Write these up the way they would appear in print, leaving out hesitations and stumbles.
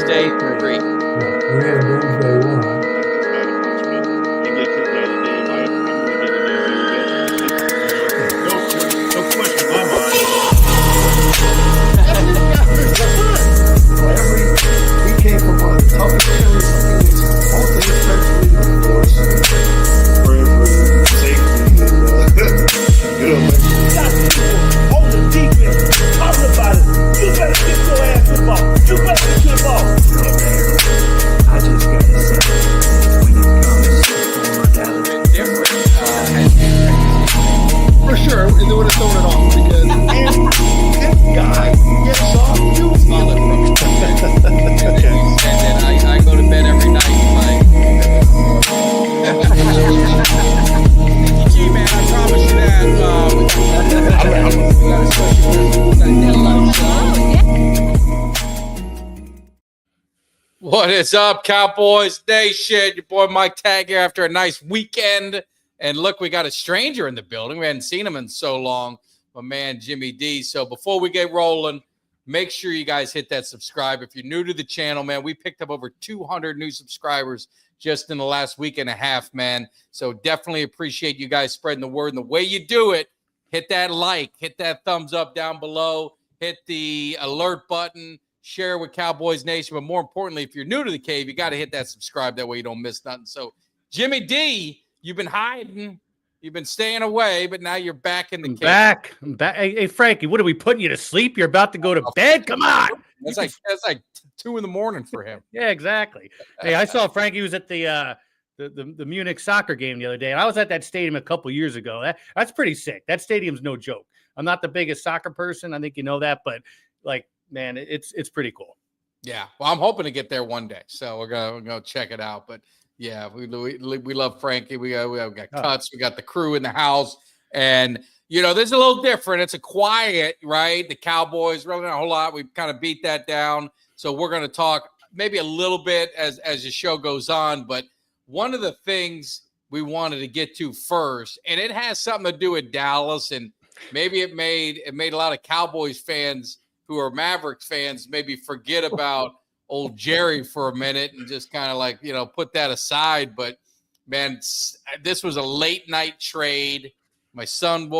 Doomsday 3. Yeah, we had Doomsday 1. No question in my mind. He came from one of the toughest areas of Phoenix, also especially of course, praying for safety and Got people on the defense talking about it. You better get your ass the ball. You better get the ball. I just gotta say, when it comes to former Dallas, Different. For sure, and they would have thrown it off because This guy gets off you. Father from and then I go to bed every night like G man, I promise you that we got a special What is up, Cowboys Nation? Your boy Mike Tag here after a nice weekend. And look, we got a stranger in the building. We hadn't seen him in so long. My man, Jimmy Dee. So before we get rolling, make sure you guys hit that subscribe. If you're new to the channel, man, we picked up over 200 new subscribers just in the last week and a half, man. So definitely appreciate you guys spreading the word. And the way you do it, hit that like, hit that thumbs up down below, hit the alert button, share with Cowboys Nation. But more importantly, if you're new to the cave, you got to hit that subscribe. That way you don't miss nothing. So Jimmy Dee, you've been hiding. You've been staying away, but now you're back in the cave. I'm back. Hey, Frankie, what are we putting you to sleep? You're about to go to bed? Come on. That's like 2 a.m. for him. Yeah, exactly. Hey, I saw Frankie was at the Munich soccer game the other day, and I was at that stadium a couple years ago. That's pretty sick. That stadium's no joke. I'm not the biggest soccer person. I think you know that, but like, man, it's pretty cool. Yeah. Well, I'm hoping to get there one day, so we're gonna check it out. But yeah, we love Frankie. We got Cuts. We got the crew in the house, and you know, this is a little different. It's a quiet, right? The Cowboys, really not a whole lot. We've kind of beat that down, so we're gonna talk maybe a little bit as the show goes on. But one of the things we wanted to get to first, and it has something to do with Dallas, and maybe it made a lot of Cowboys fans who are Mavericks fans maybe forget about old Jerry for a minute and just kind of like, you know, put that aside. But man, this was a late night trade. My son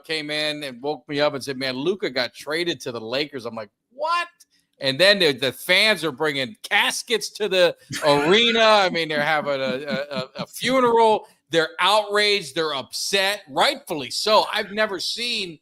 came in and woke me up and said, man, Luka got traded to the Lakers. I'm like, what? And then the fans are bringing caskets to the arena. I mean, they're having a funeral. They're outraged. They're upset, rightfully so. I've never seen,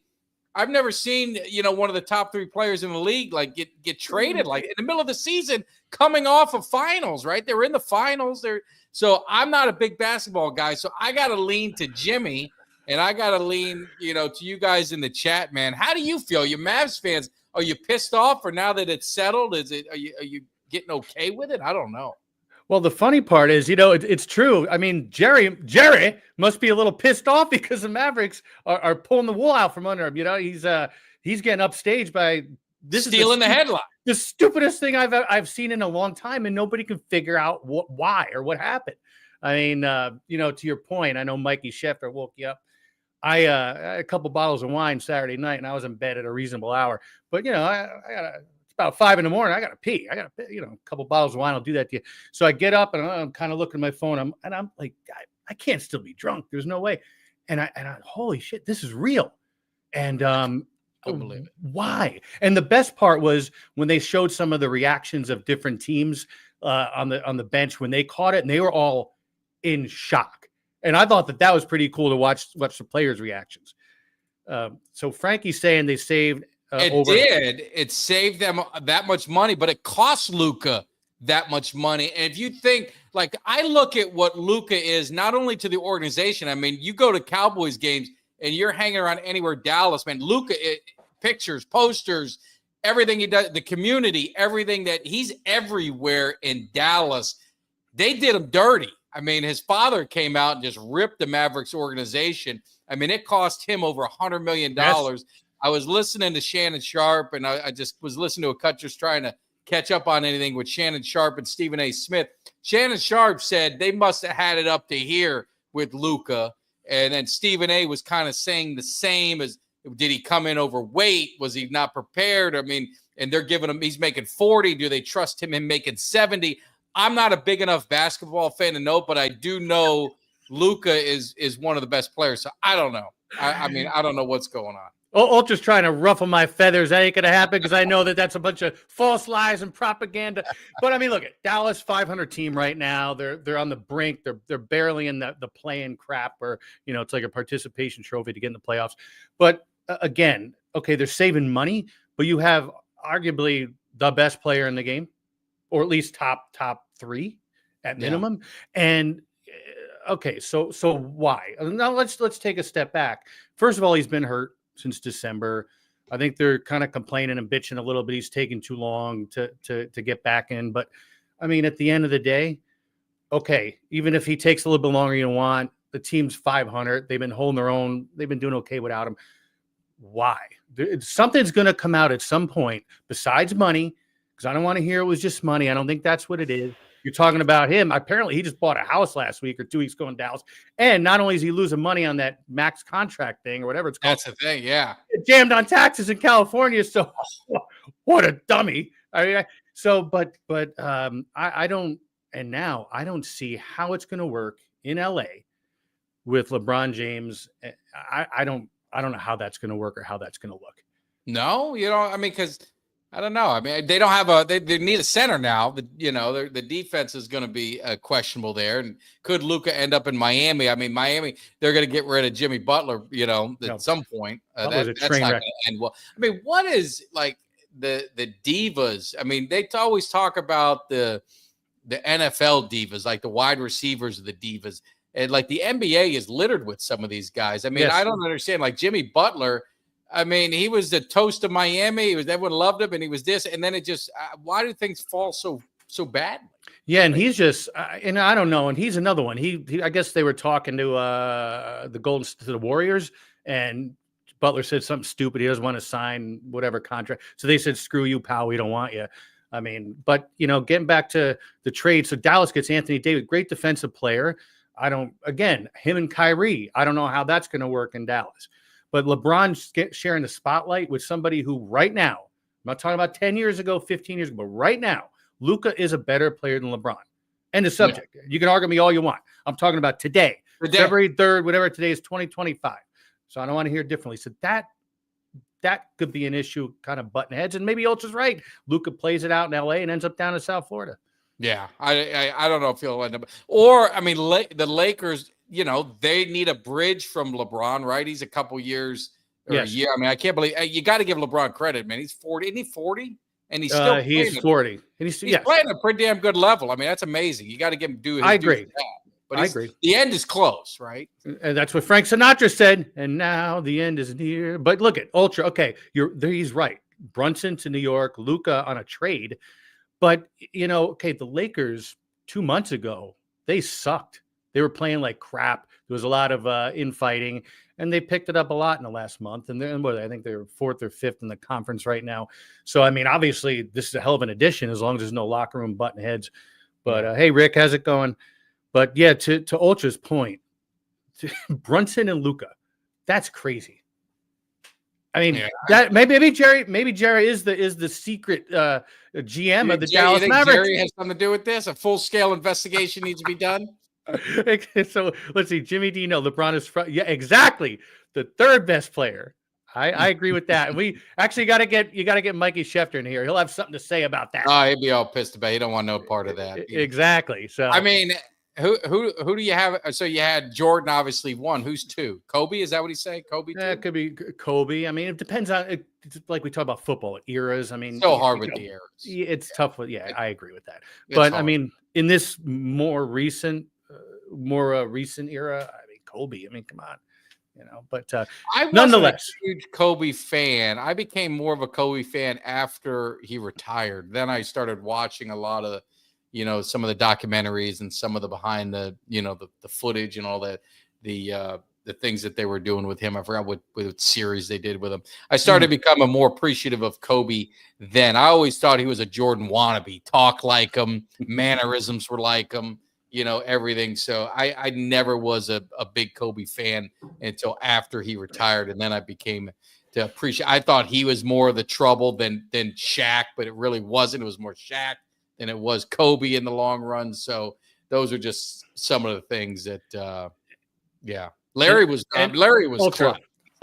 you know, one of the top 3 players in the league like get traded like in the middle of the season, coming off of finals, right? They're in the finals. So I'm not a big basketball guy, so I got to lean to Jimmy, and I got to lean, you know, to you guys in the chat, man. How do you feel? You Mavs fans, are you pissed off, or now that it's settled, are you getting okay with it? I don't know. Well, the funny part is, you know, it's true. I mean, Jerry must be a little pissed off because the Mavericks are pulling the wool out from under him. You know, he's getting upstaged by stealing the headline. The stupidest thing I've seen in a long time, and nobody can figure out why or what happened. I mean, you know, to your point, I know Mikey Schefter woke you up. I had a couple bottles of wine Saturday night, and I was in bed at a reasonable hour. But you know, I got about 5 a.m. I got to pee. I got to, you know, a couple bottles of wine. I'll do that to you. So I get up and I'm kind of looking at my phone. I'm like, I can't still be drunk. There's no way. And I holy shit, this is real. And Don't believe it. Why? And the best part was when they showed some of the reactions of different teams on the bench when they caught it, and they were all in shock. And I thought that was pretty cool to watch the players' reactions. So Frankie's saying they saved. It saved them that much money, but it cost Luka that much money. And if you think, like, I look at what Luka is, not only to the organization. I mean, you go to Cowboys games and you're hanging around anywhere Dallas, man. Luka, pictures, posters, everything he does, the community, everything that he's everywhere in Dallas. They did him dirty. I mean, his father came out and just ripped the Mavericks organization. I mean, it cost him over $100 million. Yes. I was listening to Shannon Sharp, and I just was listening to a cut, just trying to catch up on anything with Shannon Sharp and Stephen A. Smith. Shannon Sharp said they must have had it up to here with Luka, and then Stephen A. was kind of saying the same as, did he come in overweight? Was he not prepared? I mean, and they're giving him, he's making 40. Do they trust him in making 70? I'm not a big enough basketball fan to know, but I do know Luka is one of the best players. So I don't know. I mean, I don't know what's going on. Ultra's trying to ruffle my feathers. That ain't going to happen because I know that's a bunch of false lies and propaganda. But I mean, look at Dallas, 500 team right now. They're on the brink. They're barely in the play-in crap, or it's like a participation trophy to get in the playoffs. But again, okay, they're saving money, but you have arguably the best player in the game, or at least top 3 at minimum. Yeah. And okay, so why? Now let's take a step back. First of all, he's been hurt since December. I think they're kind of complaining and bitching a little bit. He's taking too long to get back in. But I mean, at the end of the day, okay, even if he takes a little bit longer you want, the team's 500. They've been holding their own. They've been doing okay without him. Why? Something's going to come out at some point besides money, because I don't want to hear it was just money. I don't think that's what it is. You're talking about him. Apparently, he just bought a house last week or 2 weeks ago in Dallas. And not only is he losing money on that max contract thing or whatever it's called. That's the thing, yeah. It jammed on taxes in California. So what a dummy. I mean, I don't. And now I don't see how it's going to work in LA with LeBron James. I don't know how that's going to work or how that's going to look. No, I mean, because I don't know. I mean, they don't have they need a center now. The defense is going to be questionable there. And could Luka end up in Miami? I mean, Miami, they're going to get rid of Jimmy Butler, at some point. That's not going to end well. I mean, what is like the divas? I mean, they always talk about the NFL divas, like the wide receivers of the divas. And like the NBA is littered with some of these guys. I mean, yes. I don't understand. Like Jimmy Butler, I mean, he was the toast of Miami. Everyone loved him, and he was this. And then it just, why do things fall so badly? Yeah, and he's just, and I don't know. And he's another one. He I guess they were talking to the Warriors, and Butler said something stupid. He doesn't want to sign whatever contract. So they said, "Screw you, pal. We don't want you." I mean, but getting back to the trade. So Dallas gets Anthony Davis, great defensive player. Him and Kyrie, I don't know how that's going to work in Dallas. But LeBron's sharing the spotlight with somebody who right now, I'm not talking about 10 years ago, 15 years ago, but right now, Luka is a better player than LeBron. End of subject. Yeah. You can argue me all you want. I'm talking about today. February 3rd, whatever today is, 2025. So I don't want to hear it differently. So that could be an issue, kind of button heads. And maybe Ultra's right. Luka plays it out in LA and ends up down in South Florida. Yeah, I don't know if he'll end up. Or, I mean, the Lakers, they need a bridge from LeBron, right? He's a couple years or a year. I mean, I can't believe you got to give LeBron credit, man. He's 40. Isn't he 40? And he's still he's 40. And he's playing at a pretty damn good level. I mean, that's amazing. You got to give him due. I agree. But I agree. The end is close, right? And that's what Frank Sinatra said. And now the end is near. But look at Ultra. Okay, he's right. Brunson to New York, Luka on a trade. But, the Lakers 2 months ago, they sucked. They were playing like crap. There was a lot of infighting, and they picked it up a lot in the last month. And I think they're 4th or 5th in the conference right now. So, I mean, obviously, this is a hell of an addition as long as there's no locker room button heads. But, hey, Rick, how's it going? But, yeah, to Ultra's point, Brunson and Luka, that's crazy. I mean, that maybe Jerry is the secret GM of the Dallas Mavericks. Jerry has something to do with this. A full-scale investigation needs to be done. So let's see. Jimmy Dee, no, LeBron is yeah, exactly the third best player. I agree with that. And we actually got to get Mikey Schefter in here. He'll have something to say about that. Oh, he'd be all pissed about it. He don't want no part of that. Exactly. So I mean, who do you have? So you had Jordan, obviously one. Who's two? Kobe? Is that what he say? Kobe? Yeah, it could be Kobe. I mean, it depends on it. Like we talk about football eras. I mean, so hard with the eras. It's tough. Yeah, I agree with that. But hard. I mean, in this more recent era, I mean, Kobe. I mean, come on. But I nonetheless, a huge Kobe fan. I became more of a Kobe fan after he retired. Then I started watching a lot of, some of the documentaries and some of the behind the, the footage and all that, the things that they were doing with him. I forgot what series they did with him. I started to become more appreciative of Kobe then. I always thought he was a Jordan wannabe. Talk like him, mannerisms were like him. Everything. So I never was a big Kobe fan until after he retired. And then I became to appreciate. I thought he was more of the trouble than Shaq, but it really wasn't. It was more Shaq than it was Kobe in the long run. So those are just some of the things that, Larry was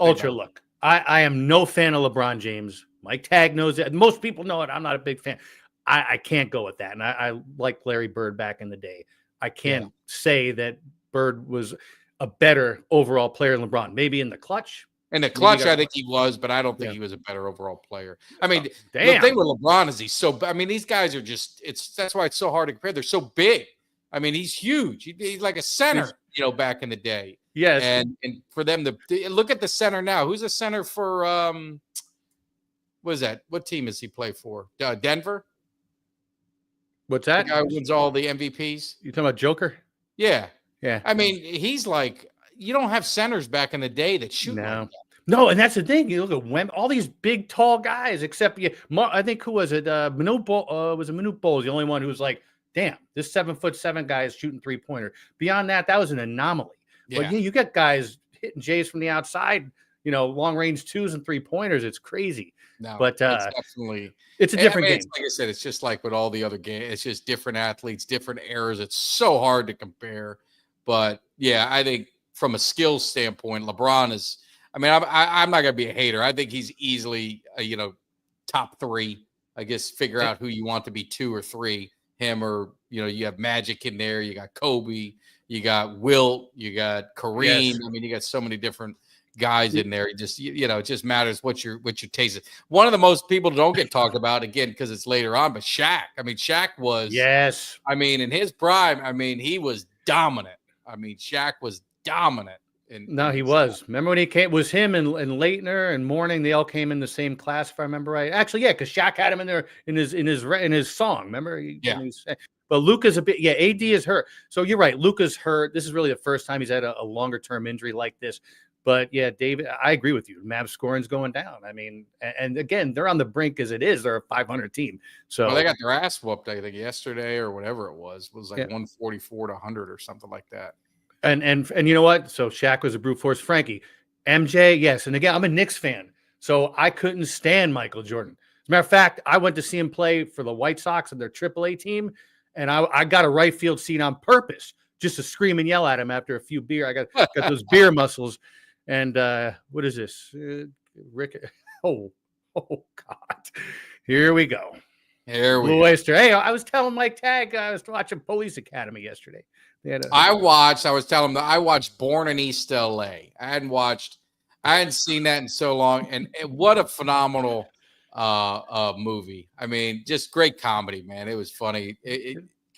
ultra. Look, I am no fan of LeBron James. Mike Tag knows that. Most people know it. I'm not a big fan. I can't go with that. And I like Larry Bird back in the day. I can't say that Bird was a better overall player than LeBron. Maybe in the clutch. In the clutch, I think he was, but I don't think he was a better overall player. I mean, the thing with LeBron is these guys are that's why it's so hard to compare. They're so big. I mean, he's huge. He's like a center, back in the day. Yes. And for them to look at the center now, who's the center for, what is that? What team does he play for? Denver? What's that? The guy who wins all the MVPs. You talking about Joker? Yeah. Yeah. I mean, he's like, you don't have centers back in the day that shoot. No, and that's the thing. You look at all these big, tall guys, except I think who was it? Manute Bol was the only one who was like, damn, this 7'7" guy is shooting 3-pointer. Beyond that, that was an anomaly. Yeah. But you get guys hitting Jays from the outside, long range 2s and 3-pointers. It's crazy. No, but it's a different game. Like I said, it's just like with all the other games. It's just different athletes, different eras. It's so hard to compare. But yeah, I think from a skills standpoint, LeBron is. I mean, I'm not gonna be a hater. I think he's easily, top 3. I guess figure out who you want to be 2 or 3. Him or you have Magic in there. You got Kobe. You got Wilt. You got Kareem. Yes. I mean, you got so many different guys in there. It just it just matters what your taste is. One of the most people don't get talked about again because it's later on, but Shaq. I mean, Shaq was I mean, in his prime, I mean, he was dominant. I mean, Shaq was dominant. No, he was. Remember when he came? It was him and Leitner and Mourning. They all came in the same class, if I remember right. Actually, yeah, because Shaq had him in there in his song. Remember? But Luka's a bit. Yeah, AD is hurt. So you're right. Luka's hurt. This is really the first time he's had a longer term injury like this. But yeah, David, I agree with you. Mavs scoring's going down. I mean, and again, they're on the brink as it is. They're a 500 team. So they got their ass whooped. I think yesterday or whatever it was like 144 to 100 or something like that. And you know what? So Shaq was a brute force. Frankie, MJ, yes. And again, I'm a Knicks fan, so I couldn't stand Michael Jordan. As a matter of fact, I went to see him play for the White Sox and their AAA team, and I got a right field seat on purpose just to scream and yell at him after a few beer. I got those beer muscles. And what is this? Rick? Oh God! Here we go. Blue Oyster. Hey, I was telling Mike Tag I was watching Police Academy yesterday. I was telling him that I watched Born in East LA. I hadn't seen that in so long. And what a phenomenal movie. I mean, just great comedy, man. It was funny.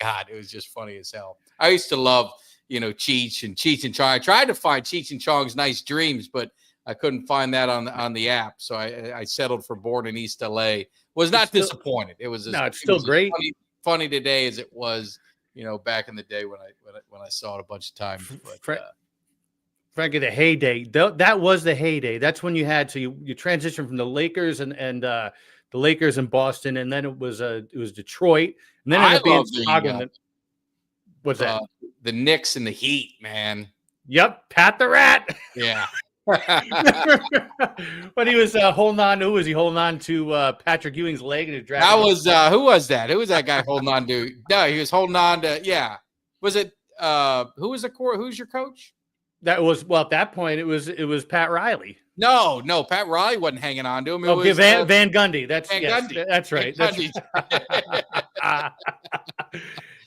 God, it was just funny as hell. I used to love, Cheech and Chong. I tried to find Cheech and Chong's Nice Dreams, but I couldn't find that on the app. So I settled for Born in East LA. Was not disappointed. It was it's still great. Funny today as it was, back in the day when I saw it a bunch of times. But, Frankie, the heyday. That was the heyday. That's when you had you transitioned from the Lakers and the Lakers in Boston, and then it was Detroit, and then it ended up being Chicago. What's that? The Knicks and the Heat, man. Yep, Pat the Rat. Yeah. When he was holding on, who was he holding on to? Patrick Ewing's leg and that was who was that? Who was that guy holding on to? No, he was holding on to. Yeah, was it? Who was the core? Who's your coach? That was at that point it was Pat Riley. No, Pat Riley wasn't hanging on to him. It was Van Gundy. That's Gundy. That's right.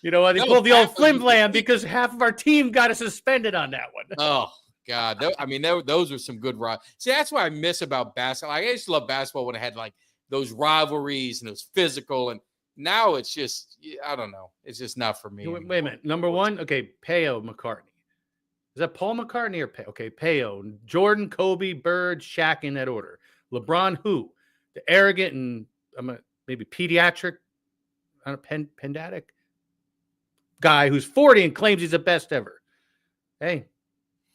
You know what? They pulled the old flim flam because half of our team got suspended on that one. Oh. God, those were some good rivalries. See, that's what I miss about basketball. I used to love basketball when it had like those rivalries and it was physical. And now it's just, I don't know. It's just not for me. Wait a minute. Number one, okay, Peo McCartney. Is that Paul McCartney or Peo? Okay, Peo. Jordan, Kobe, Bird, Shaq in that order. LeBron, who? The arrogant and maybe pediatric, pendatic guy who's 40 and claims he's the best ever. Hey.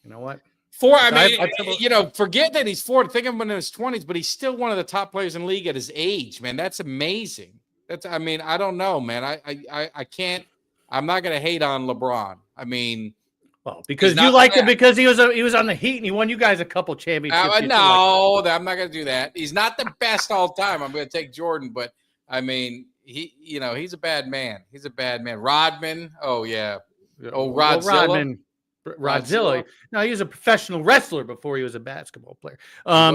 You know what? Forget that he's 40. Think of him in his 20s, but he's still one of the top players in the league at his age, man. That's amazing. I don't know, man. I can't. I'm not going to hate on LeBron. I mean, Well, because not you the liked it best. because he was on the Heat and he won you guys a couple championships. No, I'm not going to do that. He's not the best all time. I'm going to take Jordan, but I mean, he's a bad man. He's a bad man. Rodman. Oh yeah. Oh, Rodzilla. Rodzilla. No, he was a professional wrestler before he was a basketball player.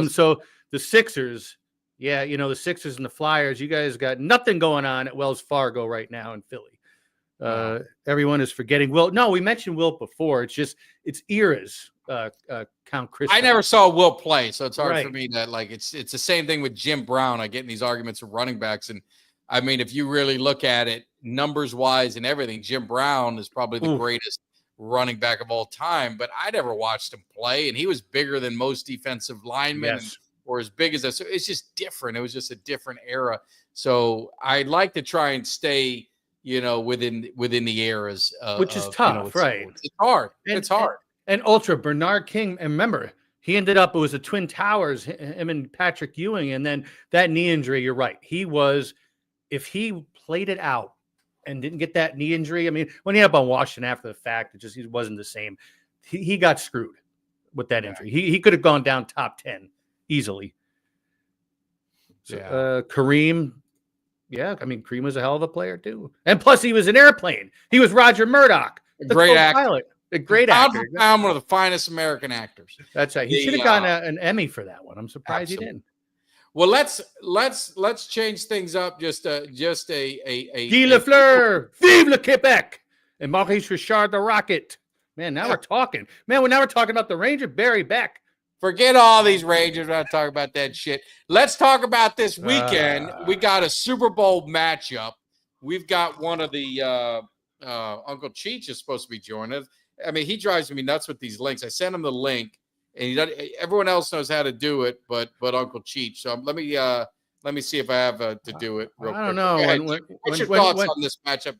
So the Sixers, the Sixers and the Flyers, you guys got nothing going on at Wells Fargo right now in Philly. Everyone is forgetting Wilt. No, we mentioned Wilt before. It's just eras. Count Chris. I never saw Wilt play, so it's hard for me to it's the same thing with Jim Brown. I get in these arguments of running backs, and I mean, if you really look at it numbers wise and everything, Jim Brown is probably the greatest running back of all time. But I never watched him play, and he was bigger than most defensive linemen, or as big as us. So it's just different. It was just a different era. So I'd like to try and stay within the eras, which is tough, right? It's hard. It's hard. And ultra Bernard King, and remember, he ended up. It was the Twin Towers, him and Patrick Ewing, and then that knee injury. You're right. He was, if he played it out and didn't get that knee injury. I mean, when he ended up on Washington after the fact, he wasn't the same. He got screwed with that injury. He could have gone down top 10 easily. So, Kareem. Yeah, I mean, Kareem was a hell of a player too, and plus he was an airplane. He was Roger Murdoch, a great actor, pilot, a great actor. I'm one of the finest American actors. That's right. He should have gotten an Emmy for that one. I'm surprised he didn't. Well, let's change things up. Just a Guy Lafleur, vive le Quebec, and Maurice Richard the Rocket. Man, now we're talking. Man, we're talking about the Ranger, Barry Beck. Forget all these Rangers. We're not talking about that shit. Let's talk about this weekend. We got a Super Bowl matchup. We've got one of the Uncle Cheech is supposed to be joining us. I mean, he drives me nuts with these links. I sent him the link, and everyone else knows how to do it, but Uncle Cheech. So let me see if I have to do it real quick. I don't know. What's your thoughts on this matchup?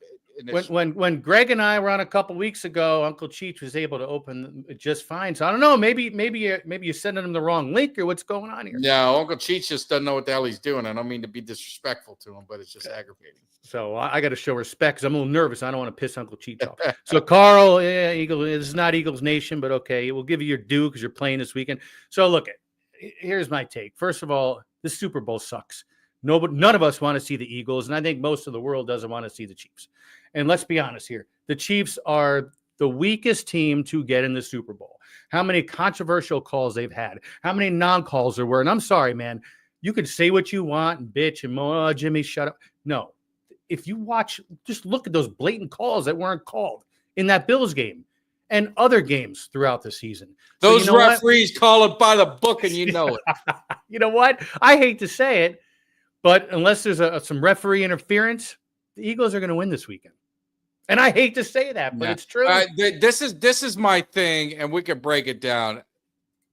When Greg and I were on a couple weeks ago, Uncle Cheech was able to open just fine. So I don't know. Maybe you're sending him the wrong link, or what's going on here? No, Uncle Cheech just doesn't know what the hell he's doing. I don't mean to be disrespectful to him, but it's just aggravating. So I got to show respect because I'm a little nervous. I don't want to piss Uncle Cheech off. So Carl, Eagle, this is not Eagles Nation, but okay, we'll give you your due because you're playing this weekend. So look, here's my take. First of all, this Super Bowl sucks. None of us want to see the Eagles, and I think most of the world doesn't want to see the Chiefs. And let's be honest here. The Chiefs are the weakest team to get in the Super Bowl. How many controversial calls they've had, how many non-calls there were. And I'm sorry, man, you can say what you want and bitch and Jimmy, shut up. No, if you watch, just look at those blatant calls that weren't called in that Bills game and other games throughout the season. Those referees call it by the book, and you know it. You know what? I hate to say it, but unless there's some referee interference, the Eagles are going to win this weekend. And I hate to say that, but it's true. This is my thing, and we could break it down.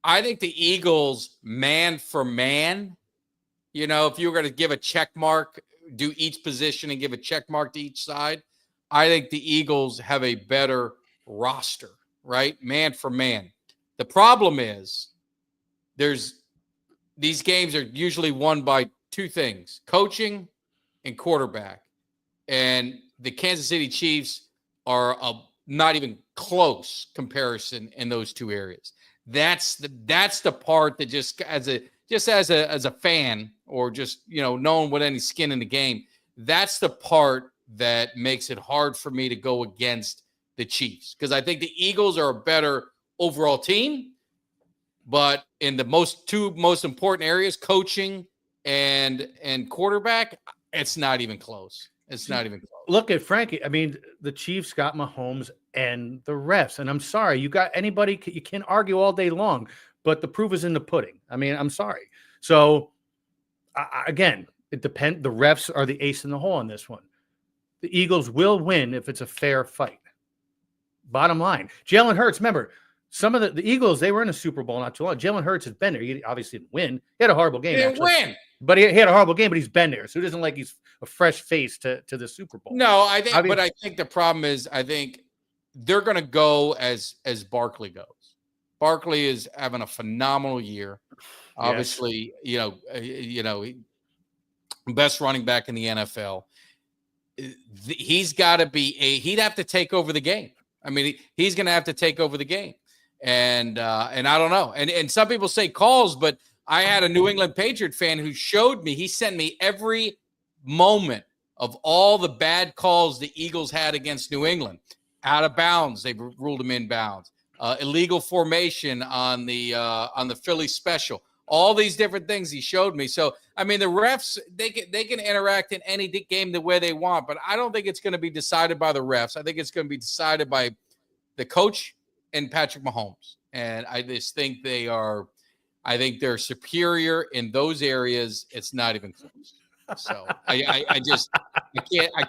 I think the Eagles, man for man, if you were going to give a check mark, do each position and give a check mark to each side, I think the Eagles have a better roster, right? Man for man. The problem is these games are usually won by two things, coaching and quarterback. And the Kansas City Chiefs are a not even close comparison in those two areas. That's the part that just as a fan, or just knowing what any skin in the game, that's the part that makes it hard for me to go against the Chiefs, because I think the Eagles are a better overall team, but in the two most important areas, coaching and quarterback, it's not even close. It's not even close. Look at Frankie. I mean, the Chiefs got Mahomes and the refs. And I'm sorry, you got anybody, you can argue all day long, but the proof is in the pudding. I mean, I'm sorry. So, again, it depends. The refs are the ace in the hole on this one. The Eagles will win if it's a fair fight. Bottom line. Jalen Hurts, remember, some of the Eagles, they were in a Super Bowl not too long. Jalen Hurts has been there. He obviously didn't win. He had a horrible game. He didn't win. But he had a horrible game, but he's been there. So it isn't like he's a fresh face to the Super Bowl. No, I think the problem is, I think they're going to go as Barkley goes. Barkley is having a phenomenal year. Obviously, best running back in the NFL. He's got to be he'd have to take over the game. I mean, he's going to have to take over the game. And I don't know. And some people say calls, but I had a New England Patriot fan who showed me, he sent me every moment of all the bad calls the Eagles had against New England. Out of bounds, they ruled him in bounds. Illegal formation on the Philly special. All these different things he showed me. So, I mean, the refs, they can interact in any game the way they want, but I don't think it's going to be decided by the refs. I think it's going to be decided by the coach and Patrick Mahomes. And I just think I think they're superior in those areas. It's not even close. So I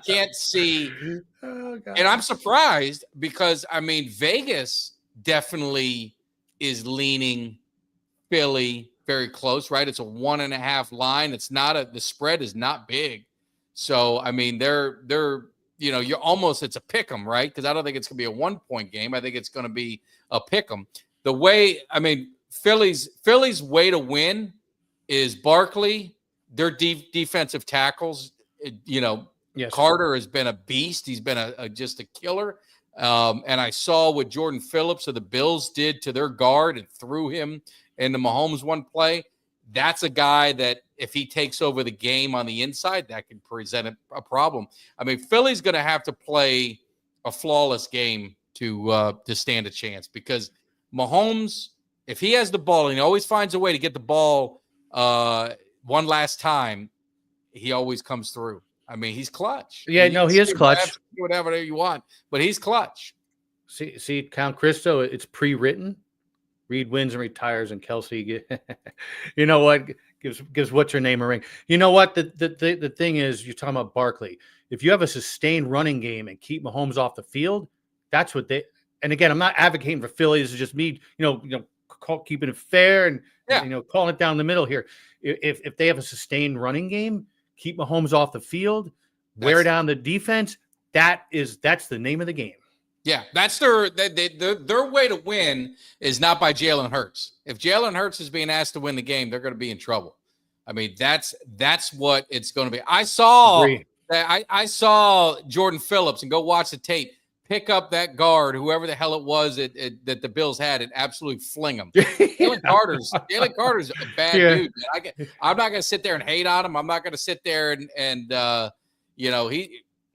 can't see. Oh, God. And I'm surprised because, I mean, Vegas definitely is leaning Philly very close, right? It's a 1.5 line. It's not the spread is not big. So, I mean, they're you're almost, it's a pick 'em, right? Because I don't think it's going to be a 1-point game. I think it's going to be a pick 'em. The way, I mean, Philly's way to win is Barkley, their defensive tackles. Yes. Carter has been a beast. He's been just a killer. And I saw what Jordan Phillips of the Bills did to their guard and threw him into Mahomes one play. That's a guy that if he takes over the game on the inside, that could present a problem. I mean, Philly's going to have to play a flawless game to stand a chance because Mahomes, if he has the ball and he always finds a way to get the ball one last time, he always comes through. I mean, he's clutch. Yeah, he is clutch. Whatever you want, but he's clutch. See, Count Cristo, it's pre-written. Reed wins and retires, and Kelsey, you know what, gives what's her name a ring. You know what? The thing is, you're talking about Barkley. If you have a sustained running game and keep Mahomes off the field, that's what they. And again, I'm not advocating for Philly. This is just me, keeping it fair and calling it down the middle here. If they have a sustained running game, keep Mahomes off the field, wear down the defense. That's the name of the game. Yeah, that's their way to win is not by Jalen Hurts. If Jalen Hurts is being asked to win the game, they're going to be in trouble. I mean, that's what it's going to be. I saw Jordan Phillips, and go watch the tape, pick up that guard, whoever the hell it was that the Bills had, and absolutely fling him. Jalen Carter's a bad dude. Man. I'm not going to sit there and hate on him. I'm not going to sit there and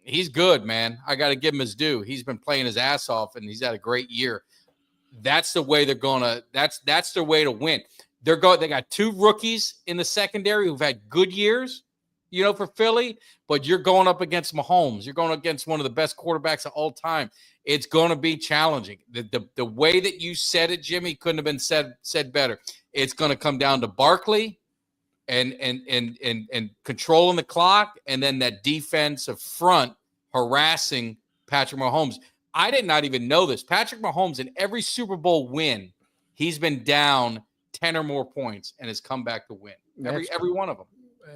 he's good, man. I got to give him his due. He's been playing his ass off, and he's had a great year. That's the way they're gonna. That's their way to win. They got 2 rookies in the secondary who've had good years, for Philly. But you're going up against Mahomes. You're going against one of the best quarterbacks of all time. It's going to be challenging. The way that you said it, Jimmy, couldn't have been said better. It's going to come down to Barkley and controlling the clock, and then that defensive front harassing Patrick Mahomes. I did not even know this. Patrick Mahomes, in every Super Bowl win, he's been down 10 or more points and has come back to win. Every one of them.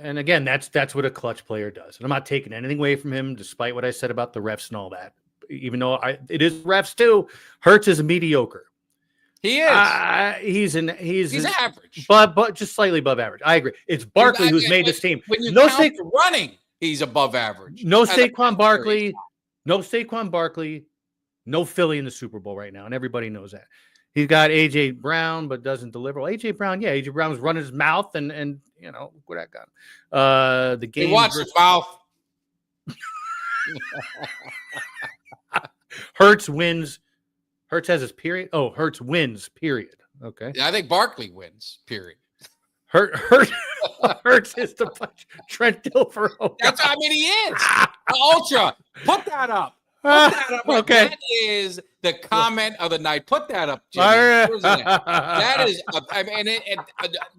And again, that's what a clutch player does. And I'm not taking anything away from him, despite what I said about the refs and all that. Even though it is refs too. Hurts is mediocre. He is. He's average, but just slightly above average. I agree. It's Barkley who's made this team. When you count the running, he's above average. No Saquon Barkley. No Saquon Barkley. No Philly in the Super Bowl right now, and everybody knows that. He's got A.J. Brown, but doesn't deliver. Well, A.J. Brown, A.J. Brown's running his mouth, and look what that got. The game. He watched his mouth. Hurts wins. Hurts has his period. Oh, Hurts wins, period. Okay. Yeah, I think Barkley wins, period. Hurts is the punch. Trent Dilfer. Oh, he is. Ultra. Put that up. Okay. That is the comment of the night. Put that up, Jimmy. That is,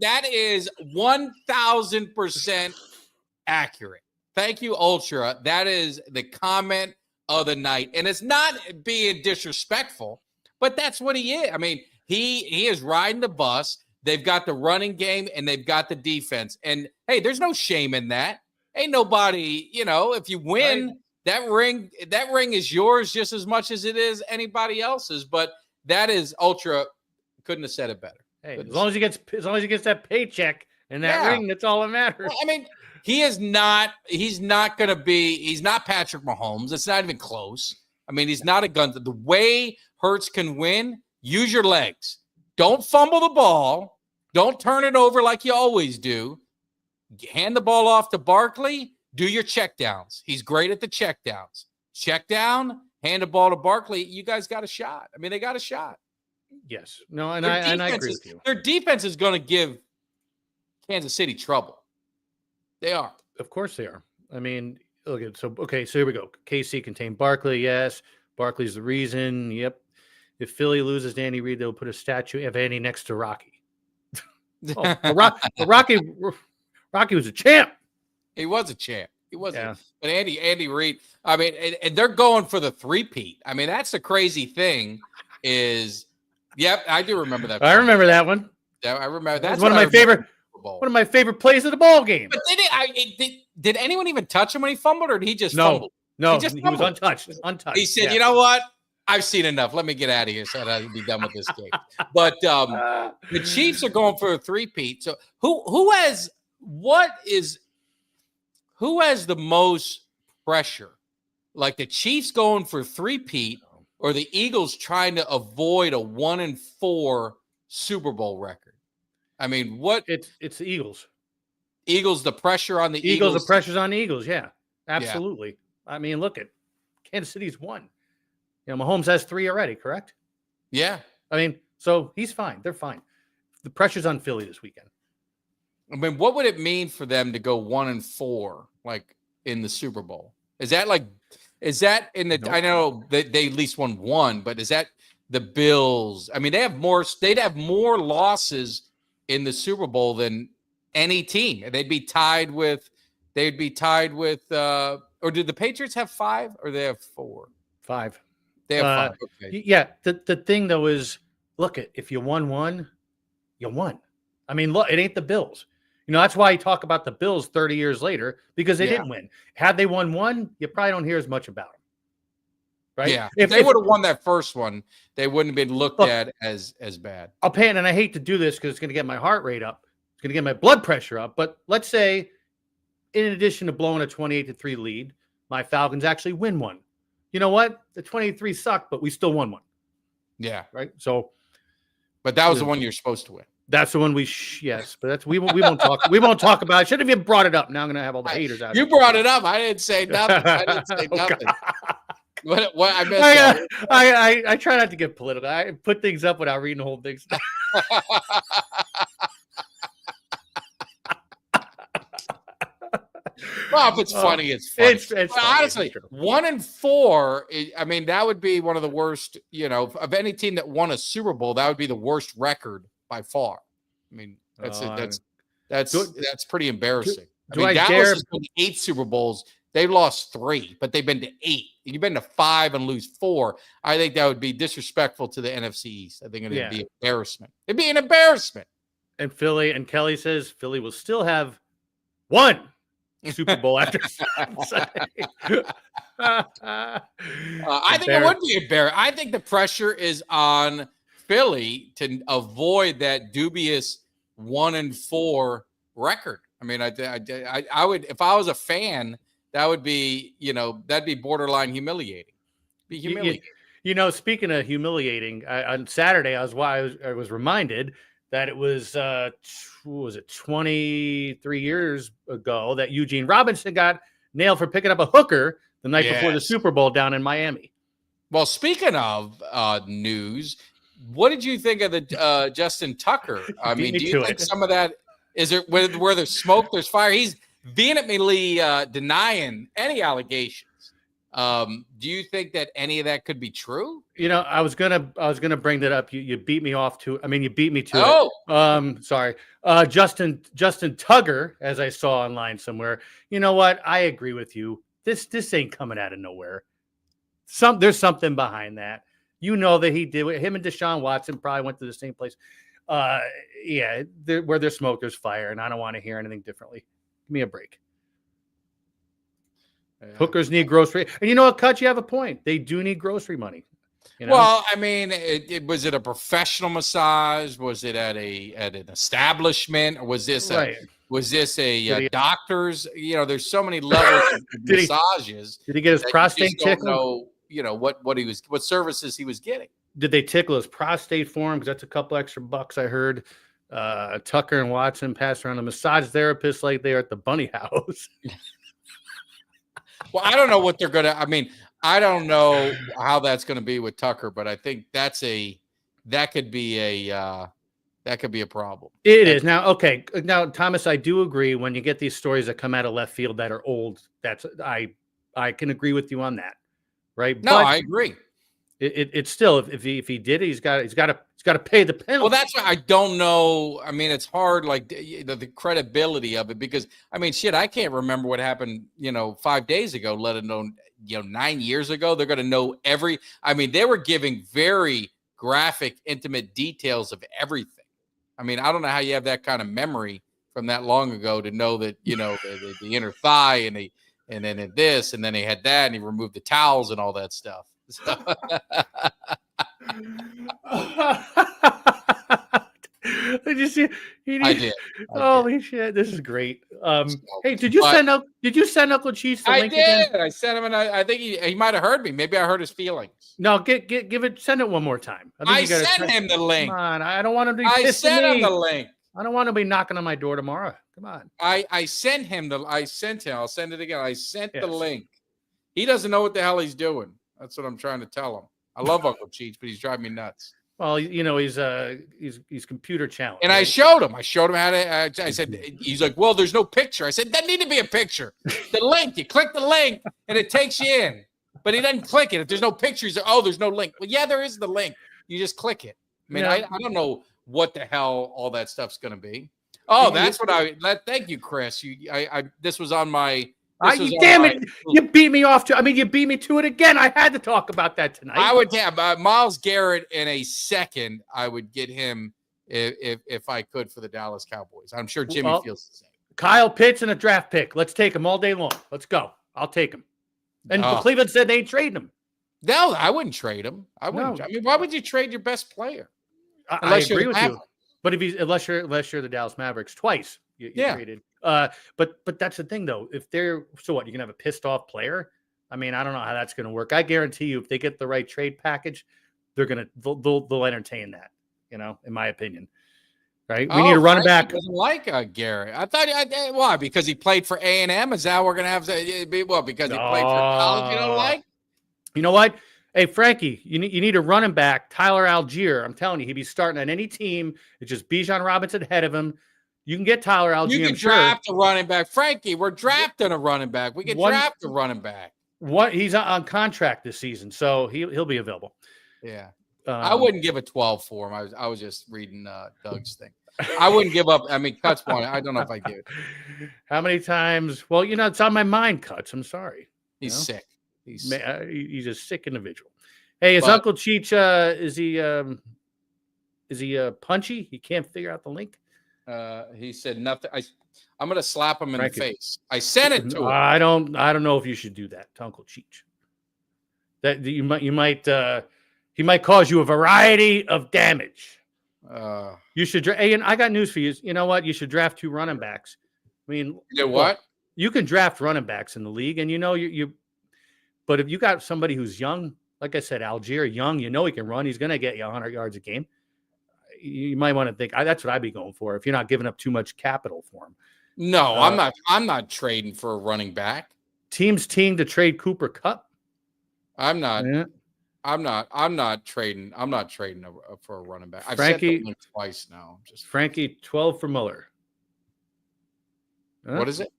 that is 1,000% accurate. Thank you, Ultra. That is the comment of the night, and it's not being disrespectful, but that's what he is. I mean, he is riding the bus. They've got the running game and they've got the defense. And hey, there's no shame in that. Ain't nobody, if you win, that ring is yours just as much as it is anybody else's. But that is Ultra. Couldn't have said it better. Hey, as long as he gets that paycheck and that ring, that's all that matters. Well, I mean, he's not Patrick Mahomes. It's not even close. I mean, he's not a gun. The way Hurts can win, use your legs. Don't fumble the ball. Don't turn it over like you always do. Hand the ball off to Barkley. Do your checkdowns. He's great at the checkdowns. Check down, hand the ball to Barkley. You guys got a shot. I mean, they got a shot. Yes. No, and I agree with you. Their defense is going to give Kansas City trouble. They are. Of course they are. I mean, look at so here we go. KC contained Barkley, yes. Barkley's the reason. Yep. If Philly loses to Andy Reid, they'll put a statue of Andy next to Rocky. Rocky was a champ. He was a champ. He wasn't. Yeah. But Andy Reid, I mean, and they're going for the three-peat. I mean, that's the crazy thing is, yep, I do remember that. I remember that one. Yeah, I remember. That's one of my favorite plays of the ball game. But did anyone even touch him when he fumbled, or did he just fumble? No, he was untouched. He said, "You know what? I've seen enough. Let me get out of here so that I can be done with this game." But the Chiefs are going for a three-peat. So who has the most pressure? Like the Chiefs going for three-peat or the Eagles trying to avoid a 1-4 Super Bowl record? I mean, what? It's the Eagles. Eagles, the pressure on the Eagles. The pressure's on the Eagles. Yeah, absolutely. Yeah. I mean, look at Kansas City's won. You know, Mahomes has 3 already, correct? Yeah. I mean, so he's fine. They're fine. The pressure's on Philly this weekend. I mean, what would it mean for them to go 1-4, like in the Super Bowl? Is that in the? Nope. I know that they at least won 1, but is that the Bills? I mean, they'd have more losses in the Super Bowl than any team. They'd be tied with. Or did the Patriots have 5 or they have 4? 5. They have 5. Okay. Yeah. The thing though is, look, if you won 1, you won. I mean, look, it ain't the Bills. You know, that's why you talk about the Bills 30 years later, because they didn't win. Had they won 1, you probably don't hear as much about them. Right? Yeah. If they would have won that first one, they wouldn't have been looked at as bad. I'll pay it, and I hate to do this because it's going to get my heart rate up. It's going to get my blood pressure up. But let's say, in addition to blowing a 28-3 lead, my Falcons actually win 1. You know what? The 23 sucked, but we still won 1. Yeah. Right? So. But that was the one you're supposed to win. That's the one yes, but that's we won't talk. We won't talk about it. Should have even brought it up. Now I'm going to have all the haters out. You brought it up. I didn't say nothing. What I missed? I try not to get political. I put things up without reading the whole thing. Well, if it's funny, it's funny. It's funny. Honestly, 1-4. I mean, that would be one of the worst. You know, of any team that won a Super Bowl, that would be the worst record by far. I mean, that's pretty embarrassing. Dallas has been to 8 Super Bowls. They lost 3, but they've been to 8. You've been to 5 and lose 4. I think that would be disrespectful to the NFC East. I think it would be an embarrassment. It'd be an embarrassment. And Kelly says Philly will still have 1 Super Bowl after Sunday. I think it would be embarrassing. I think the pressure is on Philly to avoid that dubious 1-4 record. I mean, I would, if I was a fan, that would be, that'd be borderline humiliating. Be humiliating. You know, speaking of humiliating, on Saturday I was reminded that it was 23 years ago that Eugene Robinson got nailed for picking up a hooker the night before the Super Bowl down in Miami. Well, speaking of news, what did you think of the Justin Tucker? I mean, do you think some of that is there where there's smoke, there's fire? He's vehemently denying any allegations. Do you think that any of that could be true? You know, I was gonna bring that up. You beat me off to. I mean, you beat me to it. Sorry. Justin Tugger, as I saw online somewhere. You know what? I agree with you. This ain't coming out of nowhere. There's something behind that. You know that he did it. Him and Deshaun Watson probably went to the same place. Where there's smoke, there's fire, and I don't want to hear anything differently. Give me a break. Hookers need grocery. And you know what, Cut? You have a point. They do need grocery money. You know? Well, I mean, was it a professional massage? Was it at an establishment? Or was this a doctor's? You know, there's so many levels of massages. Did he get his prostate tickled? what services he was getting. Did they tickle his prostate for him? Because that's a couple extra bucks I heard. Tucker and Watson passed around a massage therapist like they are at the Bunny House. Well, I don't know what they're going to. I mean, I don't know how that's going to be with Tucker, but I think that could be a problem. It is now. Okay, now Thomas, I do agree. When you get these stories that come out of left field that are old, I can agree with you on that, right? No, but I agree. It's still if he did it, he's got to pay the penalty. Well, that's why I don't know. I mean, it's hard, like the credibility of it, because I mean, shit, I can't remember what happened, 5 days ago, let alone 9 years ago. They're going to know I mean, they were giving very graphic, intimate details of everything. I mean, I don't know how you have that kind of memory from that long ago to know that the inner thigh and then this and then he had that and he removed the towels and all that stuff. So. Did you see? I did. Holy shit! This is great. Hey, did you send Uncle Cheech the link again? I sent him, and I think he might have heard me. Maybe I hurt his feelings. No, give it. Send it one more time. I sent him the link. Come on, I don't want him to. I sent him the link. I don't want to be knocking on my door tomorrow. Come on. I sent him. I'll send it again. I sent the link. He doesn't know what the hell he's doing. That's what I'm trying to tell him. I love Uncle Cheech, but he's driving me nuts. Well, he's computer challenged. And right? I showed him how to. I said, he's like, well, there's no picture. I said, there need to be a picture. The link. You click the link, and it takes you in. But he doesn't click it. If there's no picture, he's like, oh, there's no link. Well, yeah, there is the link. You just click it. I mean, I don't know what the hell all that stuff's going to be. Oh, that's what thank you, Chris. This was on my. Damn it! You beat me off to. I mean, you beat me to it again. I had to talk about that tonight. I would have Myles Garrett in a second. I would get him if I could for the Dallas Cowboys. I'm sure Jimmy feels the same. Kyle Pitts and a draft pick. Let's take him all day long. Let's go. I'll take him. And Cleveland said they ain't trading him. No, I wouldn't trade him. I wouldn't. No. I mean, why would you trade your best player? I agree with you. But unless you're the Dallas Mavericks twice, you traded. But that's the thing though. If they're you can have a pissed off player. I mean, I don't know how that's going to work. I guarantee you, if they get the right trade package, they'll entertain that. In my opinion, right? We need a running back. Doesn't like Garrett. I thought why? Because he played for A&M. Is that we're going to have to be because he played for college? You don't like? You know what? Hey, Frankie, you need a running back, Tyler Algier. I'm telling you, he'd be starting on any team. It's just Bijan Robinson ahead of him. You can get Tyler Algier. You can draft a running back. Frankie, we're drafting a running back. We can draft a running back. He's on contract this season, so he'll be available. Yeah. I wouldn't give a 12 for him. I was just reading Doug's thing. I wouldn't give up. I mean, Cuts one. I don't know if I give it. How many times? Well, it's on my mind, Cuts. I'm sorry. He's sick. He's a sick individival. Hey, is Uncle Cheech? Is he punchy? He can't figure out the link. He said nothing. I'm gonna slap him in the face. I sent it to him. I don't know if you should do that to Uncle Cheech. That you might he might cause you a variety of damage. You should. Hey, and I got news for you. You know what? You should draft 2 running backs. I mean, what? You can draft running backs in the league, and you. But if you got somebody who's young, like I said, Algier, young, he can run. He's going to get you 100 yards a game. You might want to think that's what I'd be going for if you're not giving up too much capital for him. No, I'm not trading for a running back. Team to trade Cooper Kupp. I'm not. Yeah. I'm not trading. I'm not trading for a running back. I've said it twice now. Frankie, 12 for Muller. What is it?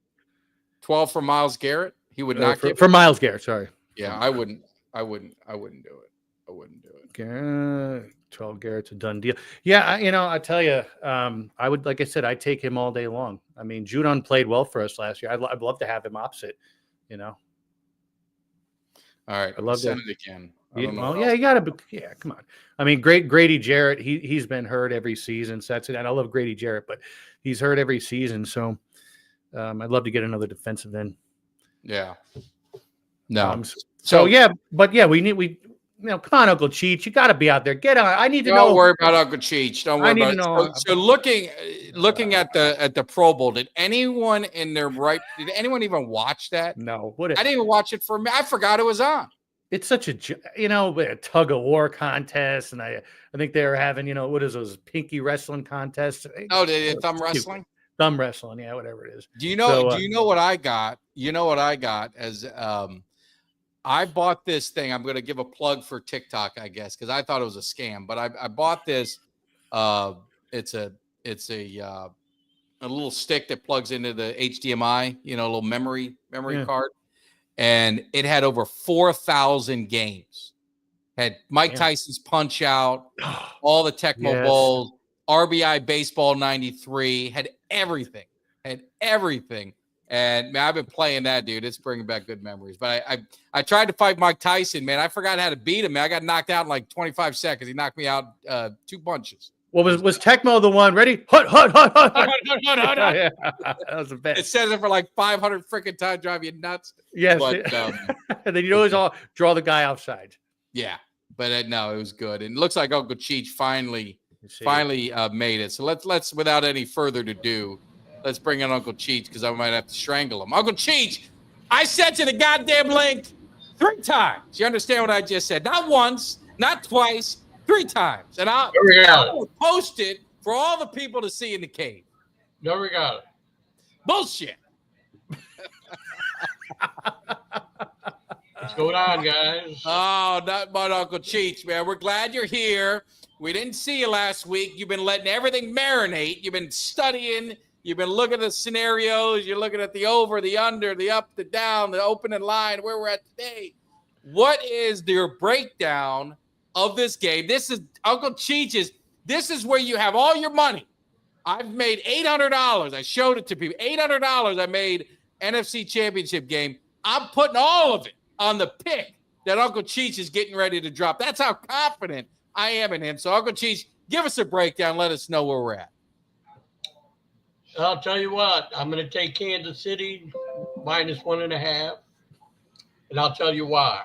12 for Myles Garrett. He would not for Myles Garrett. Sorry. Yeah, I wouldn't do it. I wouldn't do it. 12 Garrett's a done deal. Yeah, I tell you, I would, like I said, I'd take him all day long. I mean, Judon played well for us last year. I'd love to have him opposite. All right, I love send it again. You got to. Yeah, come on. I mean, Grady Jarrett. He's been hurt every season. So that's it. And I love Grady Jarrett, but he's hurt every season. So I'd love to get another defensive end. Yeah. No. Come on, Uncle Cheech. You got to be out there. Get on. I need to know. Don't worry about Uncle Cheech. Don't worry about it. So looking at the Pro Bowl, did anyone even watch that? No. I didn't even watch it for me. I forgot it was on. it's such a tug of war contest, and I think they were having what is those pinky wrestling contests? Oh, the thumb wrestling. Thumb wrestling, yeah, whatever it is. Do you know what I got? You know what I got as I bought this thing. I'm going to give a plug for TikTok, I guess, because I thought it was a scam. But I bought this. It's a little stick that plugs into the HDMI. A little memory card, and it had over 4,000 games. Had Mike Tyson's Punch Out, all the Tecmo Bowls, RBI Baseball '93. Had everything. And man, I've been playing that, dude. It's bringing back good memories. But I tried to fight Mike Tyson, man. I forgot how to beat him, man. I got knocked out in like 25 seconds. He knocked me out 2 punches. Well, was Tecmo the one? Ready? Hut. Yeah, that was the best. It says it for like 500 freaking times, drive you nuts. Yes. But, and then you always draw the guy outside. Yeah. But no, it was good. And it looks like Uncle Cheech finally made it. So let's without any further ado, let's bring in Uncle Cheech because I might have to strangle him. Uncle Cheech, I sent you the goddamn link 3 times. You understand what I just said? Not once, not twice, 3 times. And I will post it for all the people to see in the cave. No, we got it. Bullshit. What's going on, guys? Oh, not but Uncle Cheech, man. We're glad you're here. We didn't see you last week. You've been letting everything marinate. You've been studying. You've been looking at the scenarios. You're looking at the over, the under, the up, the down, the opening line, where we're at today. What is your breakdown of this game? This is Uncle Cheech's. This is where you have all your money. I've made $800. I showed it to people. $800 I made NFC Championship game. I'm putting all of it on the pick that Uncle Cheech is getting ready to drop. That's how confident I am in him. So, Uncle Cheech, give us a breakdown. Let us know where we're at. I'll tell you what. I'm going to take Kansas City -1.5, and I'll tell you why.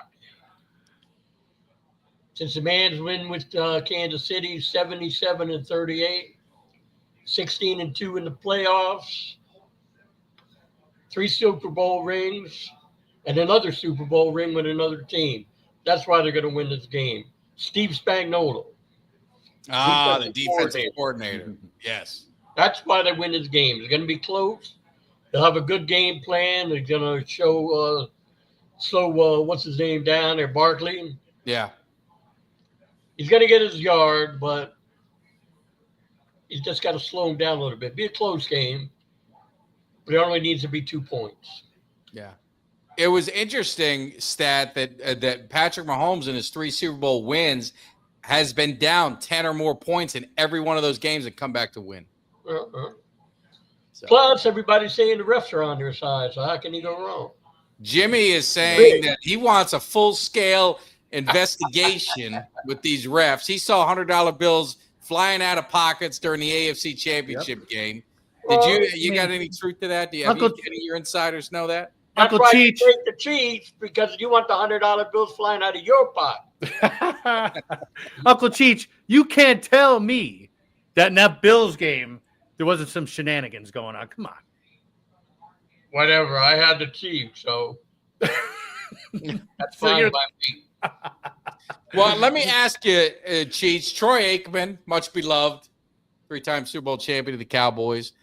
Since the man's win with Kansas City, 77-38, 16-2 in the playoffs, 3 Super Bowl rings, and another Super Bowl ring with another team. That's why they're going to win this game. Steve Spagnuolo. The defensive coordinator. Yes. That's why they win this game. It's going to be close. They'll have a good game plan. They're going to show what's his name down there, Barkley. Yeah. He's going to get his yard, but he's just got to slow him down a little bit. Be a close game, but it only needs to be 2 points. Yeah. It was interesting stat that Patrick Mahomes in his 3 Super Bowl wins has been down 10 or more points in every one of those games and come back to win. So. Plus, everybody's saying the refs are on their side, so how can he go wrong? Jimmy is saying that he wants a full-scale investigation with these refs. He saw $100 bills flying out of pockets during the AFC Championship game. Did you got any truth to that? Do you have any of your insiders know that? That's why you take the Cheech, because you want the $100 bills flying out of your pot. Uncle Cheech, you can't tell me that in that Bills game there wasn't some shenanigans going on. Come on. Whatever. I had the Chiefs, so that's fine by me. Well, let me ask you, Cheech. Troy Aikman, much beloved, 3-time Super Bowl champion of the Cowboys.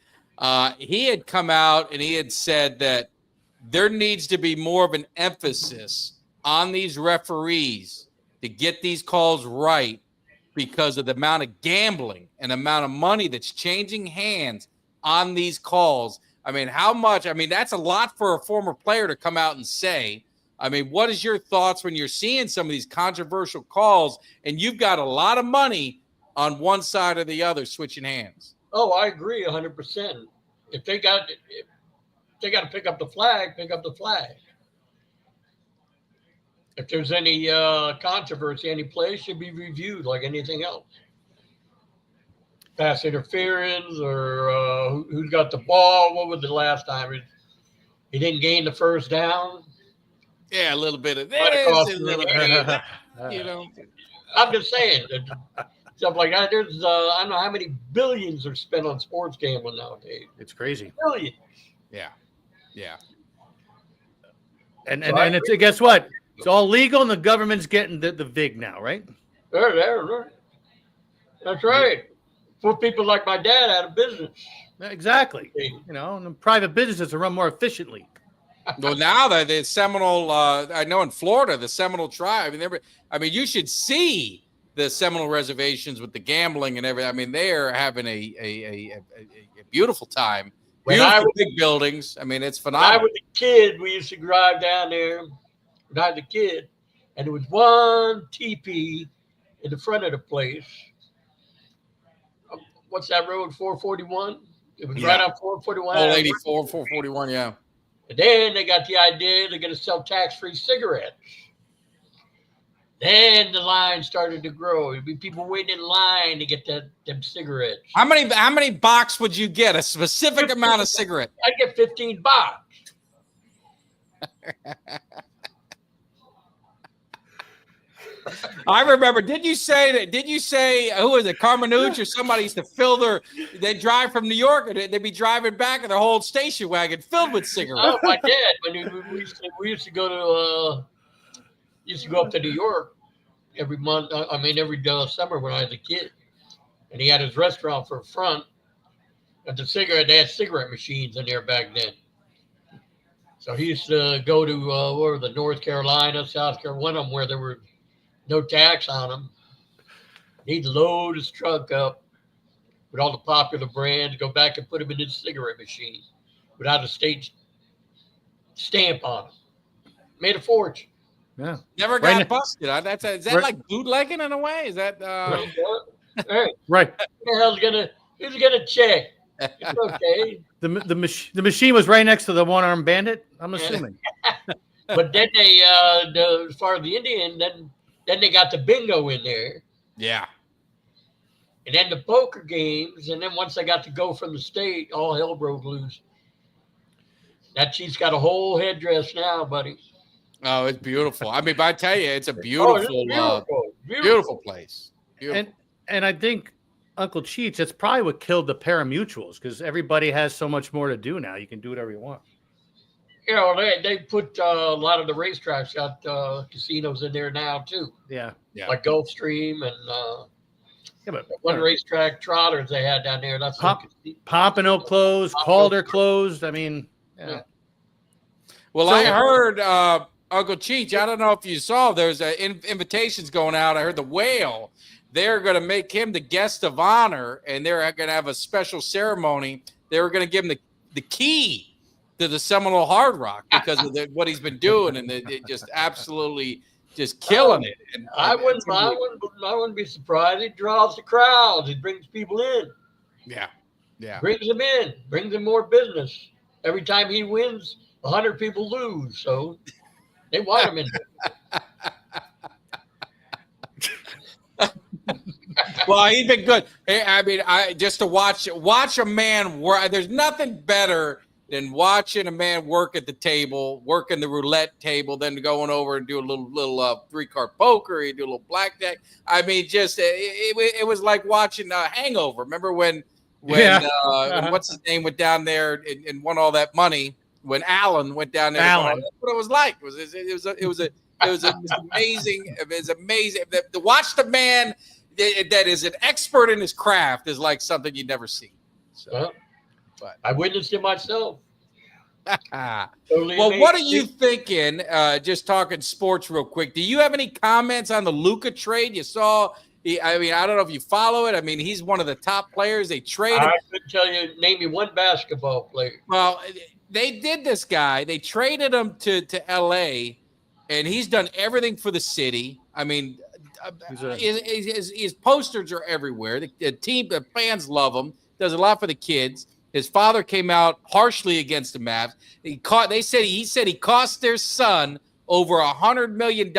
He had come out and he had said that there needs to be more of an emphasis on these referees to get these calls right because of the amount of gambling and amount of money that's changing hands on these calls. I mean, how much? I mean, that's a lot for a former player to come out and say. I mean, what is your thoughts when you're seeing some of these controversial calls and you've got a lot of money on one side or the other switching hands? Oh, I agree 100%. If they got to pick up the flag, pick up the flag. If there's any controversy, any play should be reviewed like anything else. Pass interference or who's got the ball. What was the last time? He didn't gain the first down. Yeah, a little bit of this, a little bit of that, you know. I'm just saying, stuff like that. There's, I don't know how many billions are spent on sports gambling nowadays. It's crazy. Billions. Yeah. And it's, guess what? It's all legal, and the government's getting the VIG now, right? There. That's right. Put people like my dad out of business. Exactly. And the private businesses are run more efficiently. Well, now that the Seminole, I know in Florida, the Seminole tribe. You should see the Seminole reservations with the gambling and everything. I mean, they're having a beautiful time. Big buildings. I mean, it's phenomenal. When I was a kid, we used to drive down there. When I was a kid, and there was one teepee in the front of the place. What's that road? 441. It was right on 441. Old 84, 441. Yeah. And then they got the idea they're going to sell tax-free cigarettes. Then the line started to grow. There'd be people waiting in line to get them cigarettes. How many box would you get? A specific amount of cigarettes? I'd get 15 box. I remember. Did you say who was it? Carmenucci or somebody used to fill they drive from New York and they'd be driving back and their whole station wagon filled with cigarettes. Oh, my dad. When we used to go up to New York every month. Every summer when I was a kid, and he had his restaurant for front. At they had cigarette machines in there back then. So he used to go to the North Carolina, South Carolina, one of them where there were no tax on them. He'd load his truck up with all the popular brands, go back and put them in his cigarette machine without a state stamp on them. Made a fortune. Yeah. Never got busted. Is that like bootlegging in a way? Is that hey, right? Who's gonna check? It's okay. The machine was right next to the one-armed bandit, I'm assuming. But then they as far as the Indian, then they got the bingo in there. Yeah. And then the poker games, and then once they got to go from the state, all hell broke loose. That she's got a whole headdress now, buddy. Oh, it's beautiful. But I tell you, it's a beautiful place. Beautiful. And I think Uncle Cheech, that's probably what killed the pari-mutuels, because everybody has so much more to do now. You can do whatever you want. They put a lot of the racetracks got casinos in there now too. Yeah. Like Gulfstream and one racetrack, Trotters they had down there. That's Pompano closed, Calder closed. Yeah. Well, I heard Uncle Cheech. I don't know if you saw. There's invitations going out. I heard the Whale. They're going to make him the guest of honor, and they're going to have a special ceremony. They were going to give him the key to the Seminole Hard Rock because of what he's been doing, and they just absolutely just killing it. And I wouldn't be surprised. He draws the crowds. He brings people in. Yeah. Brings them in. Brings them more business. Every time he wins, 100 people lose. So they want him in there. Well, he's been good. I just to watch a man work. There's nothing better than watching a man work at the table, working the roulette table, then going over and do a little 3-card poker. You do a little blackjack. It was like watching a Hangover. Remember when what's his name went down there and won all that money? When Alan went down there, that's what it was like. It was amazing. It was amazing. To watch the man that is an expert in his craft is like something you'd never see. So, but I witnessed it myself. Totally well, amazing. What are you thinking? Just talking sports real quick. Do you have any comments on the Luka trade? You saw. I don't know if you follow it. He's one of the top players. They traded. I couldn't tell you. Name me one basketball player. Well, they did this guy. They traded him to L.A. and he's done everything for the city. His posters are everywhere. The fans love him. Does a lot for the kids. His father came out harshly against the Mavs. He said he cost their son over $100 million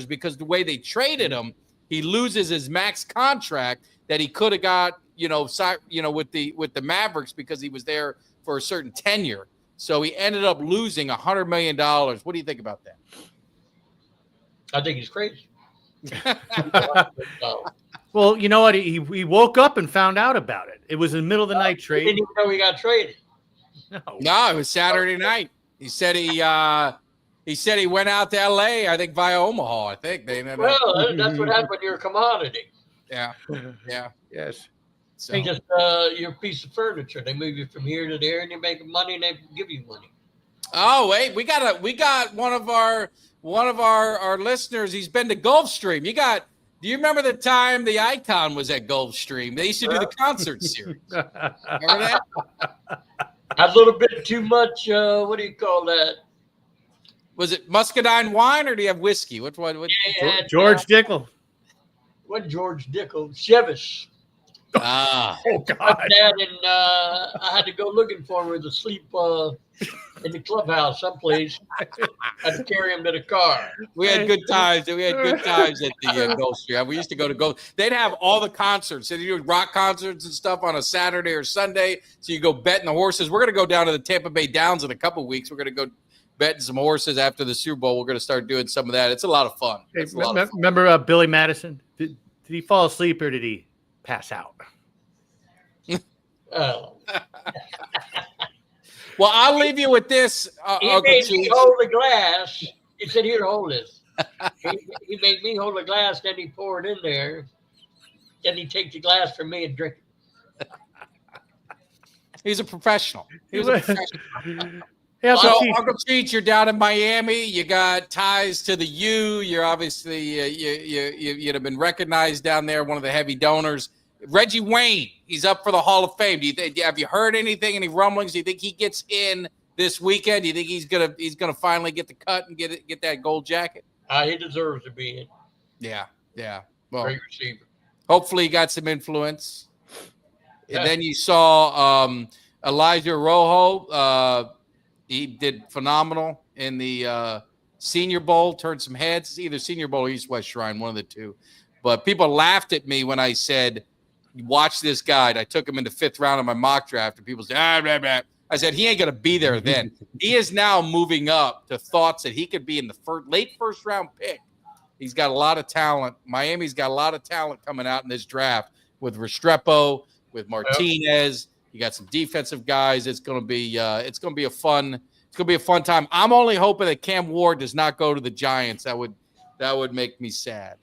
because the way they traded him, he loses his max contract that he could have got, with the Mavericks because he was there for a certain tenure. So he ended up losing $100 million. What do you think about that? I think he's crazy. Well, you know what? He woke up and found out about it. It was in the middle of the night trade. He didn't even know he got traded. No, it was Saturday night. He said he He said he went out to L.A. I think via Omaha. I think they. Well, that's what happens when you're a commodity. Yeah. Yes. So, Just you're a piece of furniture. They move you from here to there, and you make money, and they give you money. oh wait, we got one of our listeners. He's been to Gulfstream. Do you remember the time the Icon was at Gulfstream? They used to do the concert series. Remember that? A little bit too much. What do you call that? Was it muscadine wine or do you have whiskey? Which one? Yeah, George Dickel. What George Dickel? Chevis. Ah, Oh God. That and I had to go looking for him with a sleep in the clubhouse someplace. I had to carry him to the car. we had good times. We had good times at the Gulfstream. We used to go to Gulf. They'd have all the concerts. They do rock concerts and stuff on a Saturday or Sunday. So you go betting the horses. We're going to go down to the Tampa Bay Downs in a couple of weeks. We're going to go betting some horses after the Super Bowl. We're going to start doing some of that. It's a lot of fun. Hey, It's a lot of fun. remember Billy Madison? Did he fall asleep or did he pass out? Oh. Well, I'll leave you with this. He Uncle made me Cheech. hold the glass. He said, "Here, hold this." He made me hold the glass, then he poured in there. Then he take the glass from me and drink it. He's a professional. He was a professional. Hey, Uncle So, Cheech. Uncle Cheech, you're down in Miami. You got ties to the U. You're obviously you'd have been recognized down there, one of the heavy donors. Reggie Wayne, he's up for the Hall of Fame. Have you heard anything? Any rumblings? Do you think he gets in this weekend? Do you think he's gonna finally get the cut and get that gold jacket? He deserves to be in. Yeah. Well, Great receiver. hopefully he got some influence. Yeah. And then you saw Elijah Rojo. He did phenomenal in the Senior Bowl, turned some heads. Either Senior Bowl or East West Shrine, one of the two. But people laughed at me when I said, watch this guy. I took him in the 5th round of my mock draft, and people said, blah, blah. I said, he ain't going to be there then. He is now moving up to thoughts that he could be in the late first round pick. He's got a lot of talent. Miami's got a lot of talent coming out in this draft with Restrepo, with Martinez. You got some defensive guys. It's going to be a fun time. I'm only hoping that Cam Ward does not go to the Giants. That would make me sad.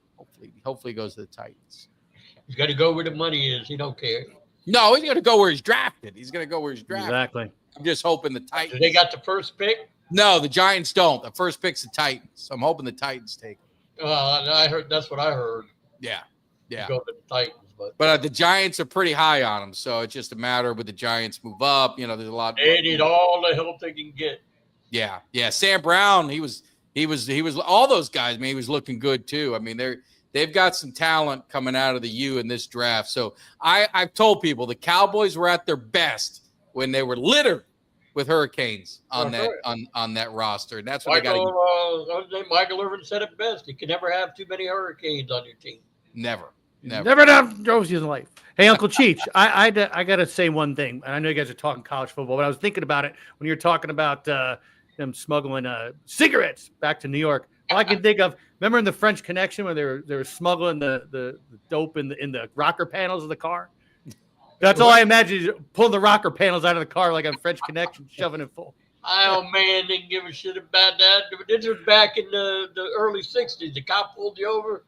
Hopefully he goes to the Titans. He's got to go where the money is. He don't care. No, he's going to go where he's drafted. Exactly. I'm just hoping the Titans. They got the first pick. No, the Giants don't. The first pick's the Titans. So I'm hoping the Titans take him. I heard that's what I heard. Yeah. Go to the Titans, But the Giants are pretty high on him, so it's just a matter of would the Giants move up. There's a lot. they need all the help they can get. Yeah. Sam Brown, he was all those guys. I mean, he was looking good too. I mean, they've got some talent coming out of the U in this draft. So I've told people the Cowboys were at their best when they were littered with Hurricanes on that roster, and that's what Michael Irvin said it best. You can never have too many Hurricanes on your team. Never have Rosie's in life. Hey, Uncle Cheech, I got to say one thing. And I know you guys are talking college football, but I was thinking about it when you were talking about them smuggling cigarettes back to New York. All I can think of, remember in the French Connection when they were smuggling the dope in the rocker panels of the car? That's all I imagine, pulling the rocker panels out of the car like on French Connection, shoving it full. Oh, man, didn't give a shit about that. This was back in the early 60s. The cop pulled you over.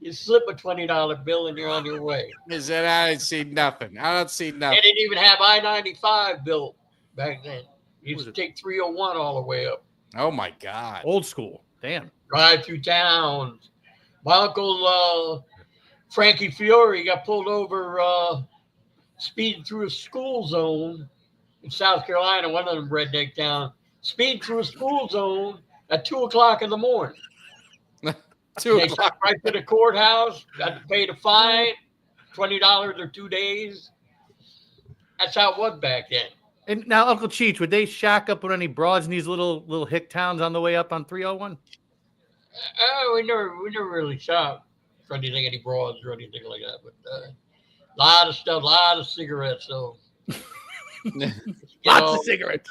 You slip a $20 bill and you're on your way. Is that I didn't see nothing. I don't see nothing. They didn't even have I-95 built back then. You used to take 301 all the way up. Oh my God. Old school. Damn. Drive through towns. My uncle Frankie Fiore got pulled over speeding through a school zone in South Carolina, one of them redneck towns. Speeding through a school zone at 2 o'clock in the morning. 2 They o'clock. shot right to the courthouse, got to pay the fine, $20 or 2 days. That's how it was back then. And now, Uncle Cheech, would they shack up with any broads in these little hick towns on the way up on 301? We never really shot for anything, any broads or anything like that. But a lot of stuff, a lot of cigarettes. So Lots of cigarettes.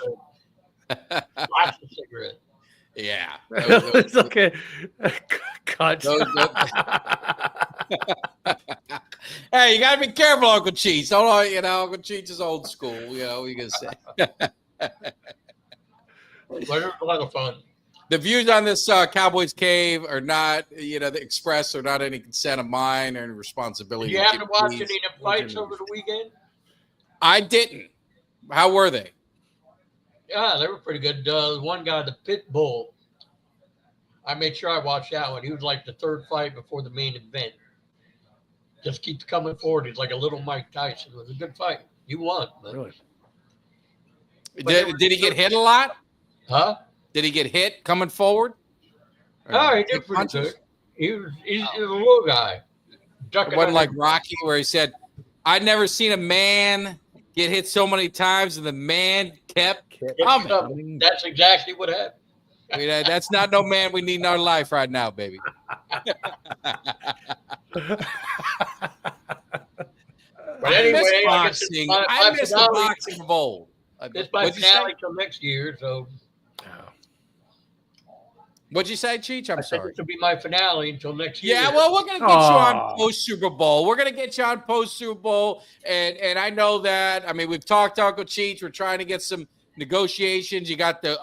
Lots of cigarettes. Yeah. It's okay. Cut. Hey, you gotta be careful, Uncle Cheech. Uncle Cheech is old school. What are you gonna say? But it was a lot of fun. The views on this Cowboys Cave are not, the Express are not any consent of mine or any responsibility. Did you happen to watch any of the fights over the weekend? I didn't. How were they? Yeah, they were pretty good. One guy, the Pit Bull, I made sure I watched that one. He was like the third fight before the main event. Just keeps coming forward. He's like a little Mike Tyson. It was a good fight. He won. Really? Did he get hit a lot? Huh? Did he get hit coming forward? Oh, he did pretty good. He's a little guy. It wasn't like Rocky where he said, I'd never seen a man get hit so many times and the man kept coming. That's exactly what happened. I mean, that's not no man we need in our life right now, baby. But anyway, I miss the boxing of old. It's my finale till next year, so. What'd you say, Cheech? I'm sorry. This will be my finale until next year. Yeah, well, we're gonna get you on post Super Bowl. We're gonna get you on post Super Bowl, and I know that. I mean, we've talked to Uncle Cheech. We're trying to get some negotiations. You got the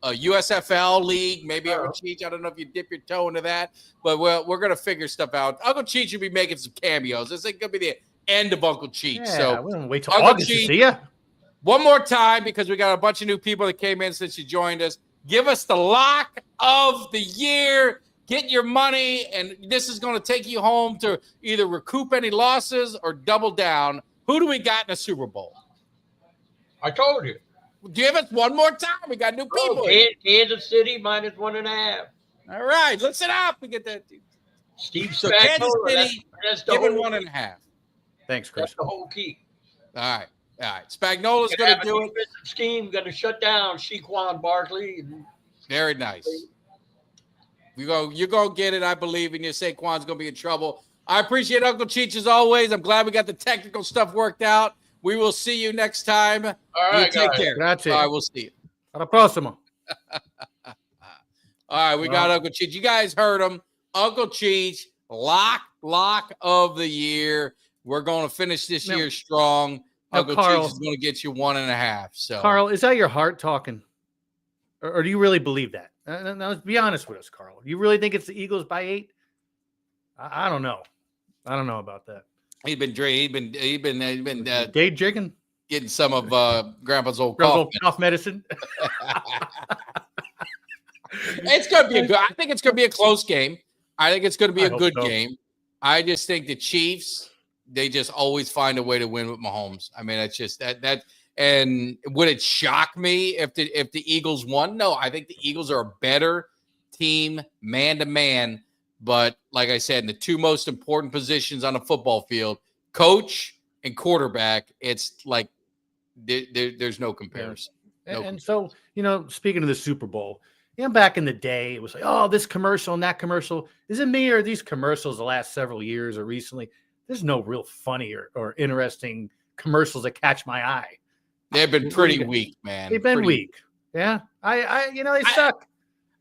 USFL league. Maybe Uncle Cheech. I don't know if you dip your toe into that, but we're gonna figure stuff out. Uncle Cheech will be making some cameos. This ain't gonna be the end of Uncle Cheech. Yeah, so we're gonna wait till August to see you. One more time, because we got a bunch of new people that came in since you joined us. Give us the lock of the year. Get your money, and this is going to take you home to either recoup any losses or double down. Who do we got in the Super Bowl? I told you. Give us one more time. We got new people. Kansas City -1.5. All right, listen up. We get that. Steve So Spagnuolo, Kansas City that's the giving whole 1.5. Thanks, Chris. That's the whole key. All right. Spagnola's going to do it. Scheme going to shut down Saquan Barkley. Very nice. You're going to get it. I believe in you. Saquon's going to be in trouble. I appreciate Uncle Cheech as always. I'm glad we got the technical stuff worked out. We will see you next time. All right, take care. Grazie. All right, we'll see you. Alla prossima. All right, we got Uncle Cheech. You guys heard him. Uncle Cheech, lock of the year. We're going to finish this year strong. Uncle Carl, Cheech is going to get you 1.5. So, Carl, is that your heart talking? Or do you really believe that? Now, let's be honest with us, Carl. You really think it's the Eagles by 8? I don't know. I don't know about that. He's been day jigging, getting some of Grandpa's old cough medicine. It's going to be I think it's going to be a close game. I think it's going to be a good game. I just think the Chiefs, they just always find a way to win with Mahomes. I mean, it's just that. And would it shock me if the Eagles won? No, I think the Eagles are a better team, man to man. But like I said, in the two most important positions on a football field, coach and quarterback, it's like there's no comparison. So, speaking of the Super Bowl, back in the day, it was like, oh, this commercial and that commercial. Is it me or these commercials the last several years or recently? There's no real funny or interesting commercials that catch my eye. They've been pretty weak, man. They've been weak. Yeah. They suck.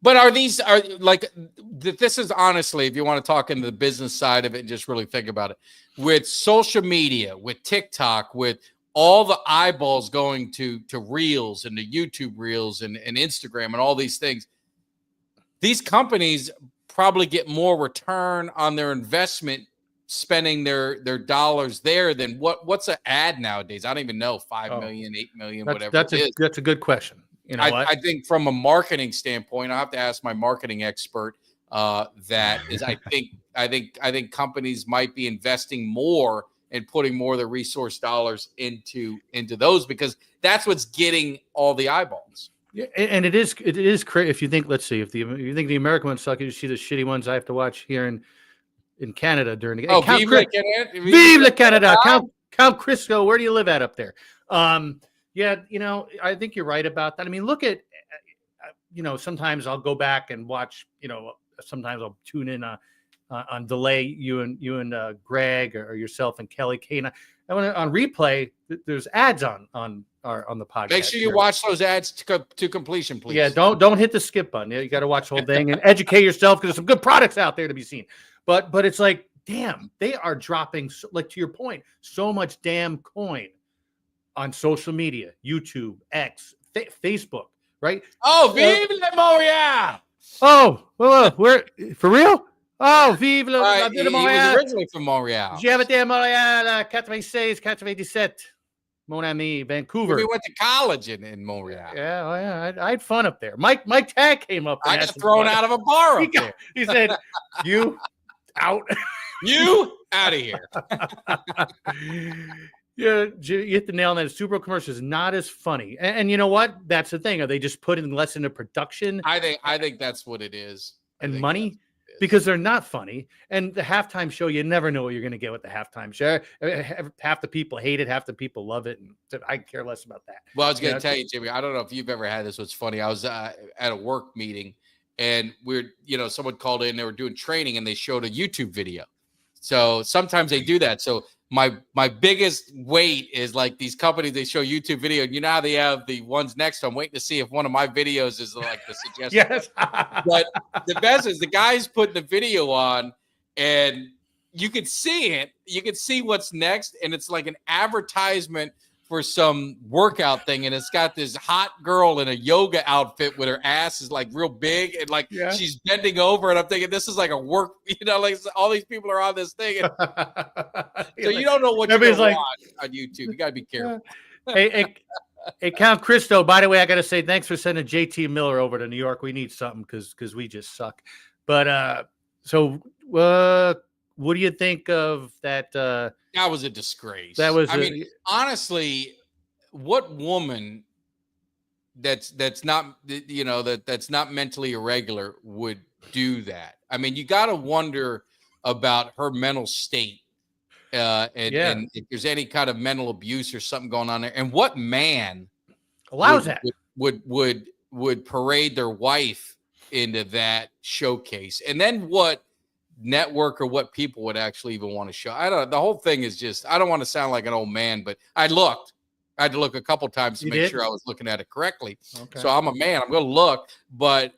But this is honestly, if you want to talk into the business side of it and just really think about it, with social media, with TikTok, with all the eyeballs going to Reels and the YouTube Reels and Instagram and all these things, these companies probably get more return on their investment spending their dollars there than what's an ad nowadays? I don't even know. 5 million, 8 million, whatever. That's a good question. I think from a marketing standpoint, I have to ask my marketing expert. That is, I think companies might be investing more and putting more of their resource dollars into those because that's what's getting all the eyeballs. Yeah, and it is crazy. If you think, let's see, if you think the American ones suck, you see the shitty ones I have to watch here in Canada during the game. Oh, Vive le Canada. Count Crisco, where do you live at up there? Yeah, I think you're right about that. I mean, look at, sometimes I'll go back and watch, sometimes I'll tune in on delay, you and Greg or yourself and Kelly Kane. And on replay, there's ads on the podcast. Make sure you watch those ads to completion, please. Yeah, don't hit the skip button. You got to watch the whole thing and educate yourself because there's some good products out there to be seen. But it's like, damn, they are dropping, like to your point, so much damn coin on social media, YouTube, X, Facebook, right? Oh, vive le Montreal! Oh, well, we're for real. Oh, vive le Right, vive he le was Montréal. originally from Montreal. J'habite à Montréal, 96, 97. Mon ami, Vancouver. We went to college in Montreal. Yeah, oh yeah, I had fun up there. Mike Tag came up. I got thrown out of a bar up there. He said, "You out." You out of here. Yeah, you hit the nail on that. Super Bowl commercial is not as funny, and you know what? That's the thing. Are they just putting less into production? I think that's what it is. And money, because they're not funny. And the halftime show, you never know what you're going to get with the halftime show. Half the people hate it, half the people love it, and I care less about that. Well, I was going to tell you, Jimmy. I don't know if you've ever had this. What's funny? I was at a work meeting, and someone called in. They were doing training, and they showed a YouTube video. So sometimes they do that. So my biggest wait is like these companies, they show YouTube video, and you know how they have the ones next to them. I'm waiting to see if one of my videos is like the suggestion. Yes. But the best is the guy's putting the video on, and you could see it. You could see what's next, and it's like an advertisement for some workout thing, and it's got this hot girl in a yoga outfit with her ass is like real big, and like she's bending over, and I'm thinking this is like a work, like all these people are on this thing, and so you don't know what you're gonna watch on YouTube. You gotta be careful. Hey, Count Christo, by the way, I gotta say thanks for sending JT Miller over to New York. We need something because we just suck. But what do you think of that? That was a disgrace. I mean, honestly, what woman that's not that's not mentally irregular would do that? I mean, you got to wonder about her mental state, and if there's any kind of mental abuse or something going on there. And what man allows that would parade their wife into that showcase? And then what network or what people would actually even want to show? The whole thing is just, I don't want to sound like an old man, but I had to look a couple times to make sure I was looking at it correctly. Okay. So I'm a man, I'm going to look, but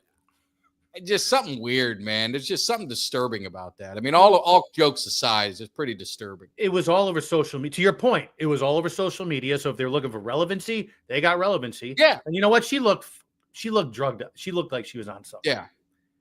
just something weird, man. There's just something disturbing about that. I mean, all jokes aside, it's pretty disturbing. It was all over social media. To your point, it was all over social media. So if they're looking for relevancy, they got relevancy. Yeah. And you know what? She looked drugged up. She looked like she was on something. Yeah.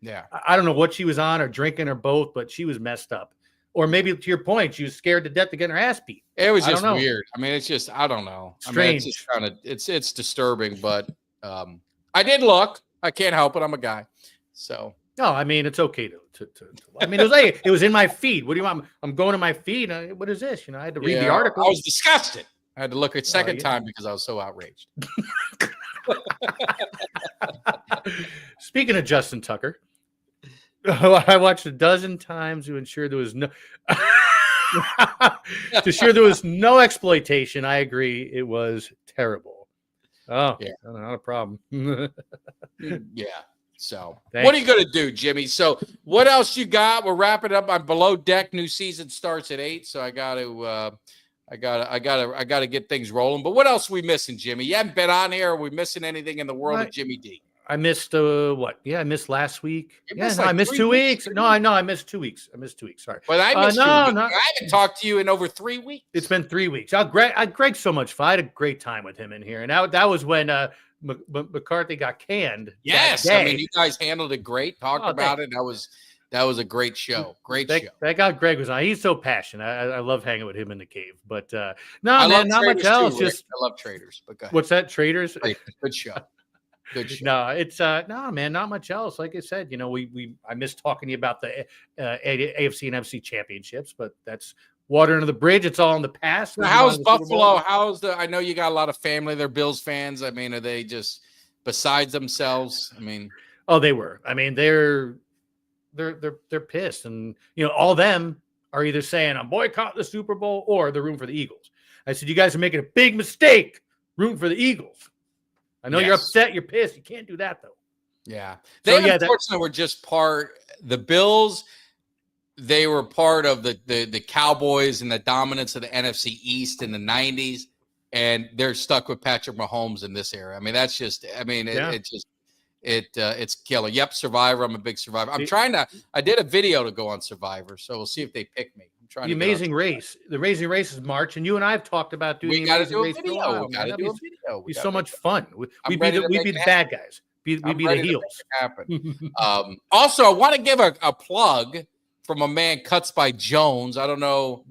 Yeah. I don't know what she was on, or drinking, or both, but she was messed up. Or maybe to your point, she was scared to death to get her ass beat. It was just weird. I mean, it's just, I don't know. Strange. I mean, it's just kind of, it's disturbing, but I did look. I can't help it. I'm a guy. So. No, I mean, it's okay to I mean, it was in my feed. What do you want? I'm going to my feed. What is this? I had to read the article. I was disgusted. I had to look a second time because I was so outraged. Speaking of Justin Tucker, I watched a dozen times to ensure there was no exploitation. I agree, it was terrible. Oh, yeah, not a problem. Yeah. So, what are you going to do, Jimmy? So, what else you got? We're wrapping up on Below Deck. New season starts at 8, so I got to get things rolling. But what else are we missing, Jimmy? You haven't been on here. Are we missing anything in the world of Jimmy D? I missed what? Yeah, I missed last week. I missed 2 weeks. No, I missed 2 weeks. Sorry. Well, I missed 2 weeks. I haven't talked to you in over 3 weeks. It's been 3 weeks. Greg's so much fun. I had a great time with him in here, and that was when McCarthy got canned. Yes, I mean, you guys handled it great. Talked about it. That was a great show. Great show. That guy Greg was on. He's so passionate. I love hanging with him in the cave. But no, man, not much else. Too, just I love Traders. But go ahead. What's that? Traders? Good show. Good show. No, it's no, man, not much else. Like I said, I miss talking to you about the AFC and NFC championships, but that's water under the bridge. It's all in the past. Now, how's Buffalo? I know you got a lot of family. They're Bills fans. I mean, are they just besides themselves? I mean, they were. I mean, they're pissed, and all of them are either saying I'm boycotting the Super Bowl or they're rooting for the Eagles. I said, you guys are making a big mistake rooting for the Eagles. I know you're upset, you're pissed. You can't do that though. Yeah. Unfortunately were just the Bills, they were part of the Cowboys and the dominance of the NFC East in the 90s, and they're stuck with Patrick Mahomes in this era. I mean, that's just it's killer. Yep, Survivor. I'm a big Survivor. I did a video to go on Survivor, so we'll see if they pick me. I'm trying the to get Amazing on- Race. The Amazing Race is March, and you and I have talked about doing We the got to Amazing do a Race for video. while, We got to man. do a That'd video. be so much fun. I'm We'd ready be to we'd make be it the happen. bad guys. We'd I'm be the ready to make heels. it happen. Also, I want to give a plug from a man, Cuts by Jones. I don't know.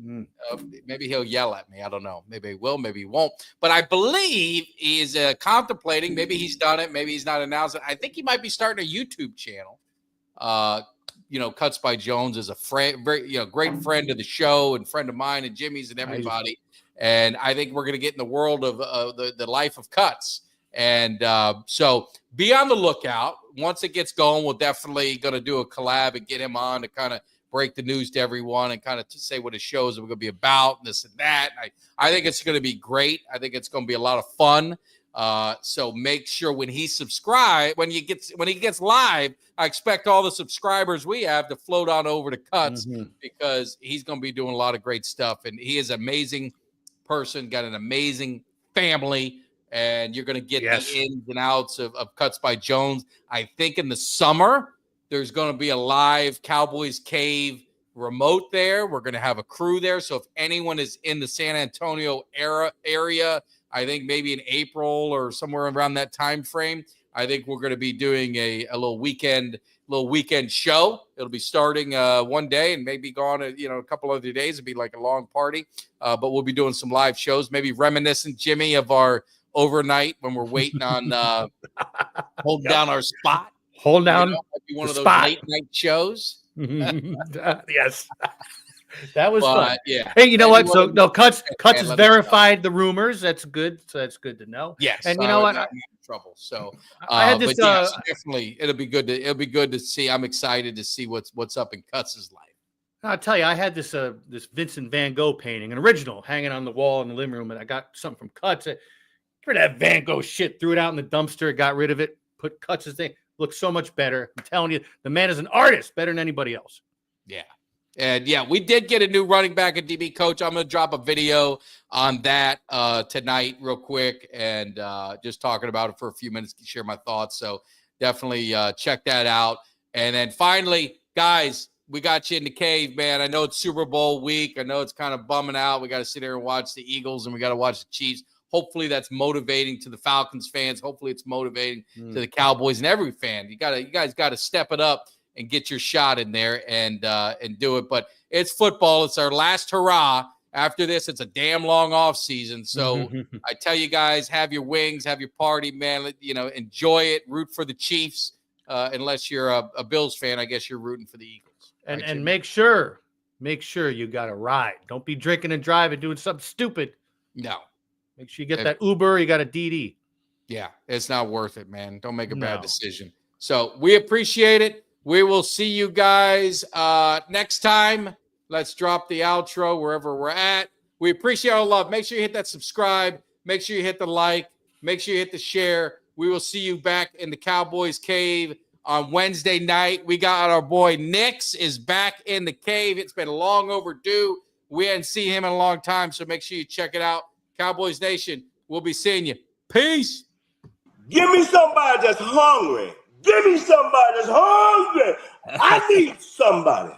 Maybe he'll yell at me. I don't know. Maybe he will. Maybe he won't. But I believe he's contemplating. Maybe he's done it. Maybe he's not announced it. I think he might be starting a YouTube channel. Cuts by Jones is a friend, very great friend of the show and friend of mine and Jimmy's and everybody. And I think we're going to get in the world of the life of Cuts. And so be on the lookout. Once it gets going, we'll definitely going to do a collab and get him on to kind of break the news to everyone and kind of say what his shows are going to be about and this and that. And I think it's going to be great. I think it's going to be a lot of fun. So make sure when he gets live, I expect all the subscribers we have to float on over to Cuts because he's going to be doing a lot of great stuff. And he is an amazing person, got an amazing family, and you're going to get the ins and outs of Cuts by Jones. I think in the summer, there's going to be a live Cowboys Cave remote there. We're going to have a crew there. So if anyone is in the San Antonio area, I think maybe in April or somewhere around that time frame, I think we're going to be doing a little weekend show. It'll be starting one day and maybe gone a couple other days. It'll be like a long party, but we'll be doing some live shows, maybe reminiscent, Jimmy, of our overnight when we're waiting on holding down our spot. Hold down one of those spot. late night shows. Yes. That was fun. Yeah. Hey, you know what? So no, Cuts has verified the rumors. That's good. So that's good to know. Yes. And you know what? I'm in trouble. So I had this. But yes, definitely, it'll be good to see. I'm excited to see what's up in Cuts' life. I'll tell you, I had this Vincent Van Gogh painting, an original, hanging on the wall in the living room, and I got something from Cuts. Get rid of that Van Gogh shit. Threw it out in the dumpster. Got rid of it. Put Cuts' thing. Looks so much better. I'm telling you, the man is an artist, better than anybody else. Yeah. And yeah, we did get a new running back at DB coach. I'm going to drop a video on that tonight real quick and just talking about it for a few minutes to share my thoughts. So definitely check that out. And then finally, guys, we got you in the cave, man. I know it's Super Bowl week. I know it's kind of bumming out. We got to sit there and watch the Eagles and we got to watch the Chiefs. Hopefully that's motivating to the Falcons fans. Hopefully it's motivating to the Cowboys and every fan. You guys got to step it up and get your shot in there and do it. But it's football. It's our last hurrah. After this, it's a damn long off season. So I tell you guys, have your wings, have your party, man. Enjoy it. Root for the Chiefs. Unless you're a Bills fan, I guess you're rooting for the Eagles. And right, and make sure you got a ride. Don't be drinking and driving, doing something stupid. No. Make sure you get that Uber. You got a DD. Yeah, it's not worth it, man. Don't make a bad decision. So we appreciate it. We will see you guys next time. Let's drop the outro wherever we're at. We appreciate all love. Make sure you hit that subscribe. Make sure you hit the like. Make sure you hit the share. We will see you back in the Cowboys Cave on Wednesday night. We got our boy Nix is back in the cave. It's been long overdue. We hadn't seen him in a long time, so make sure you check it out. Cowboys Nation, we'll be seeing you. Peace. Give me somebody that's hungry. Give me somebody that's hungry. I need somebody.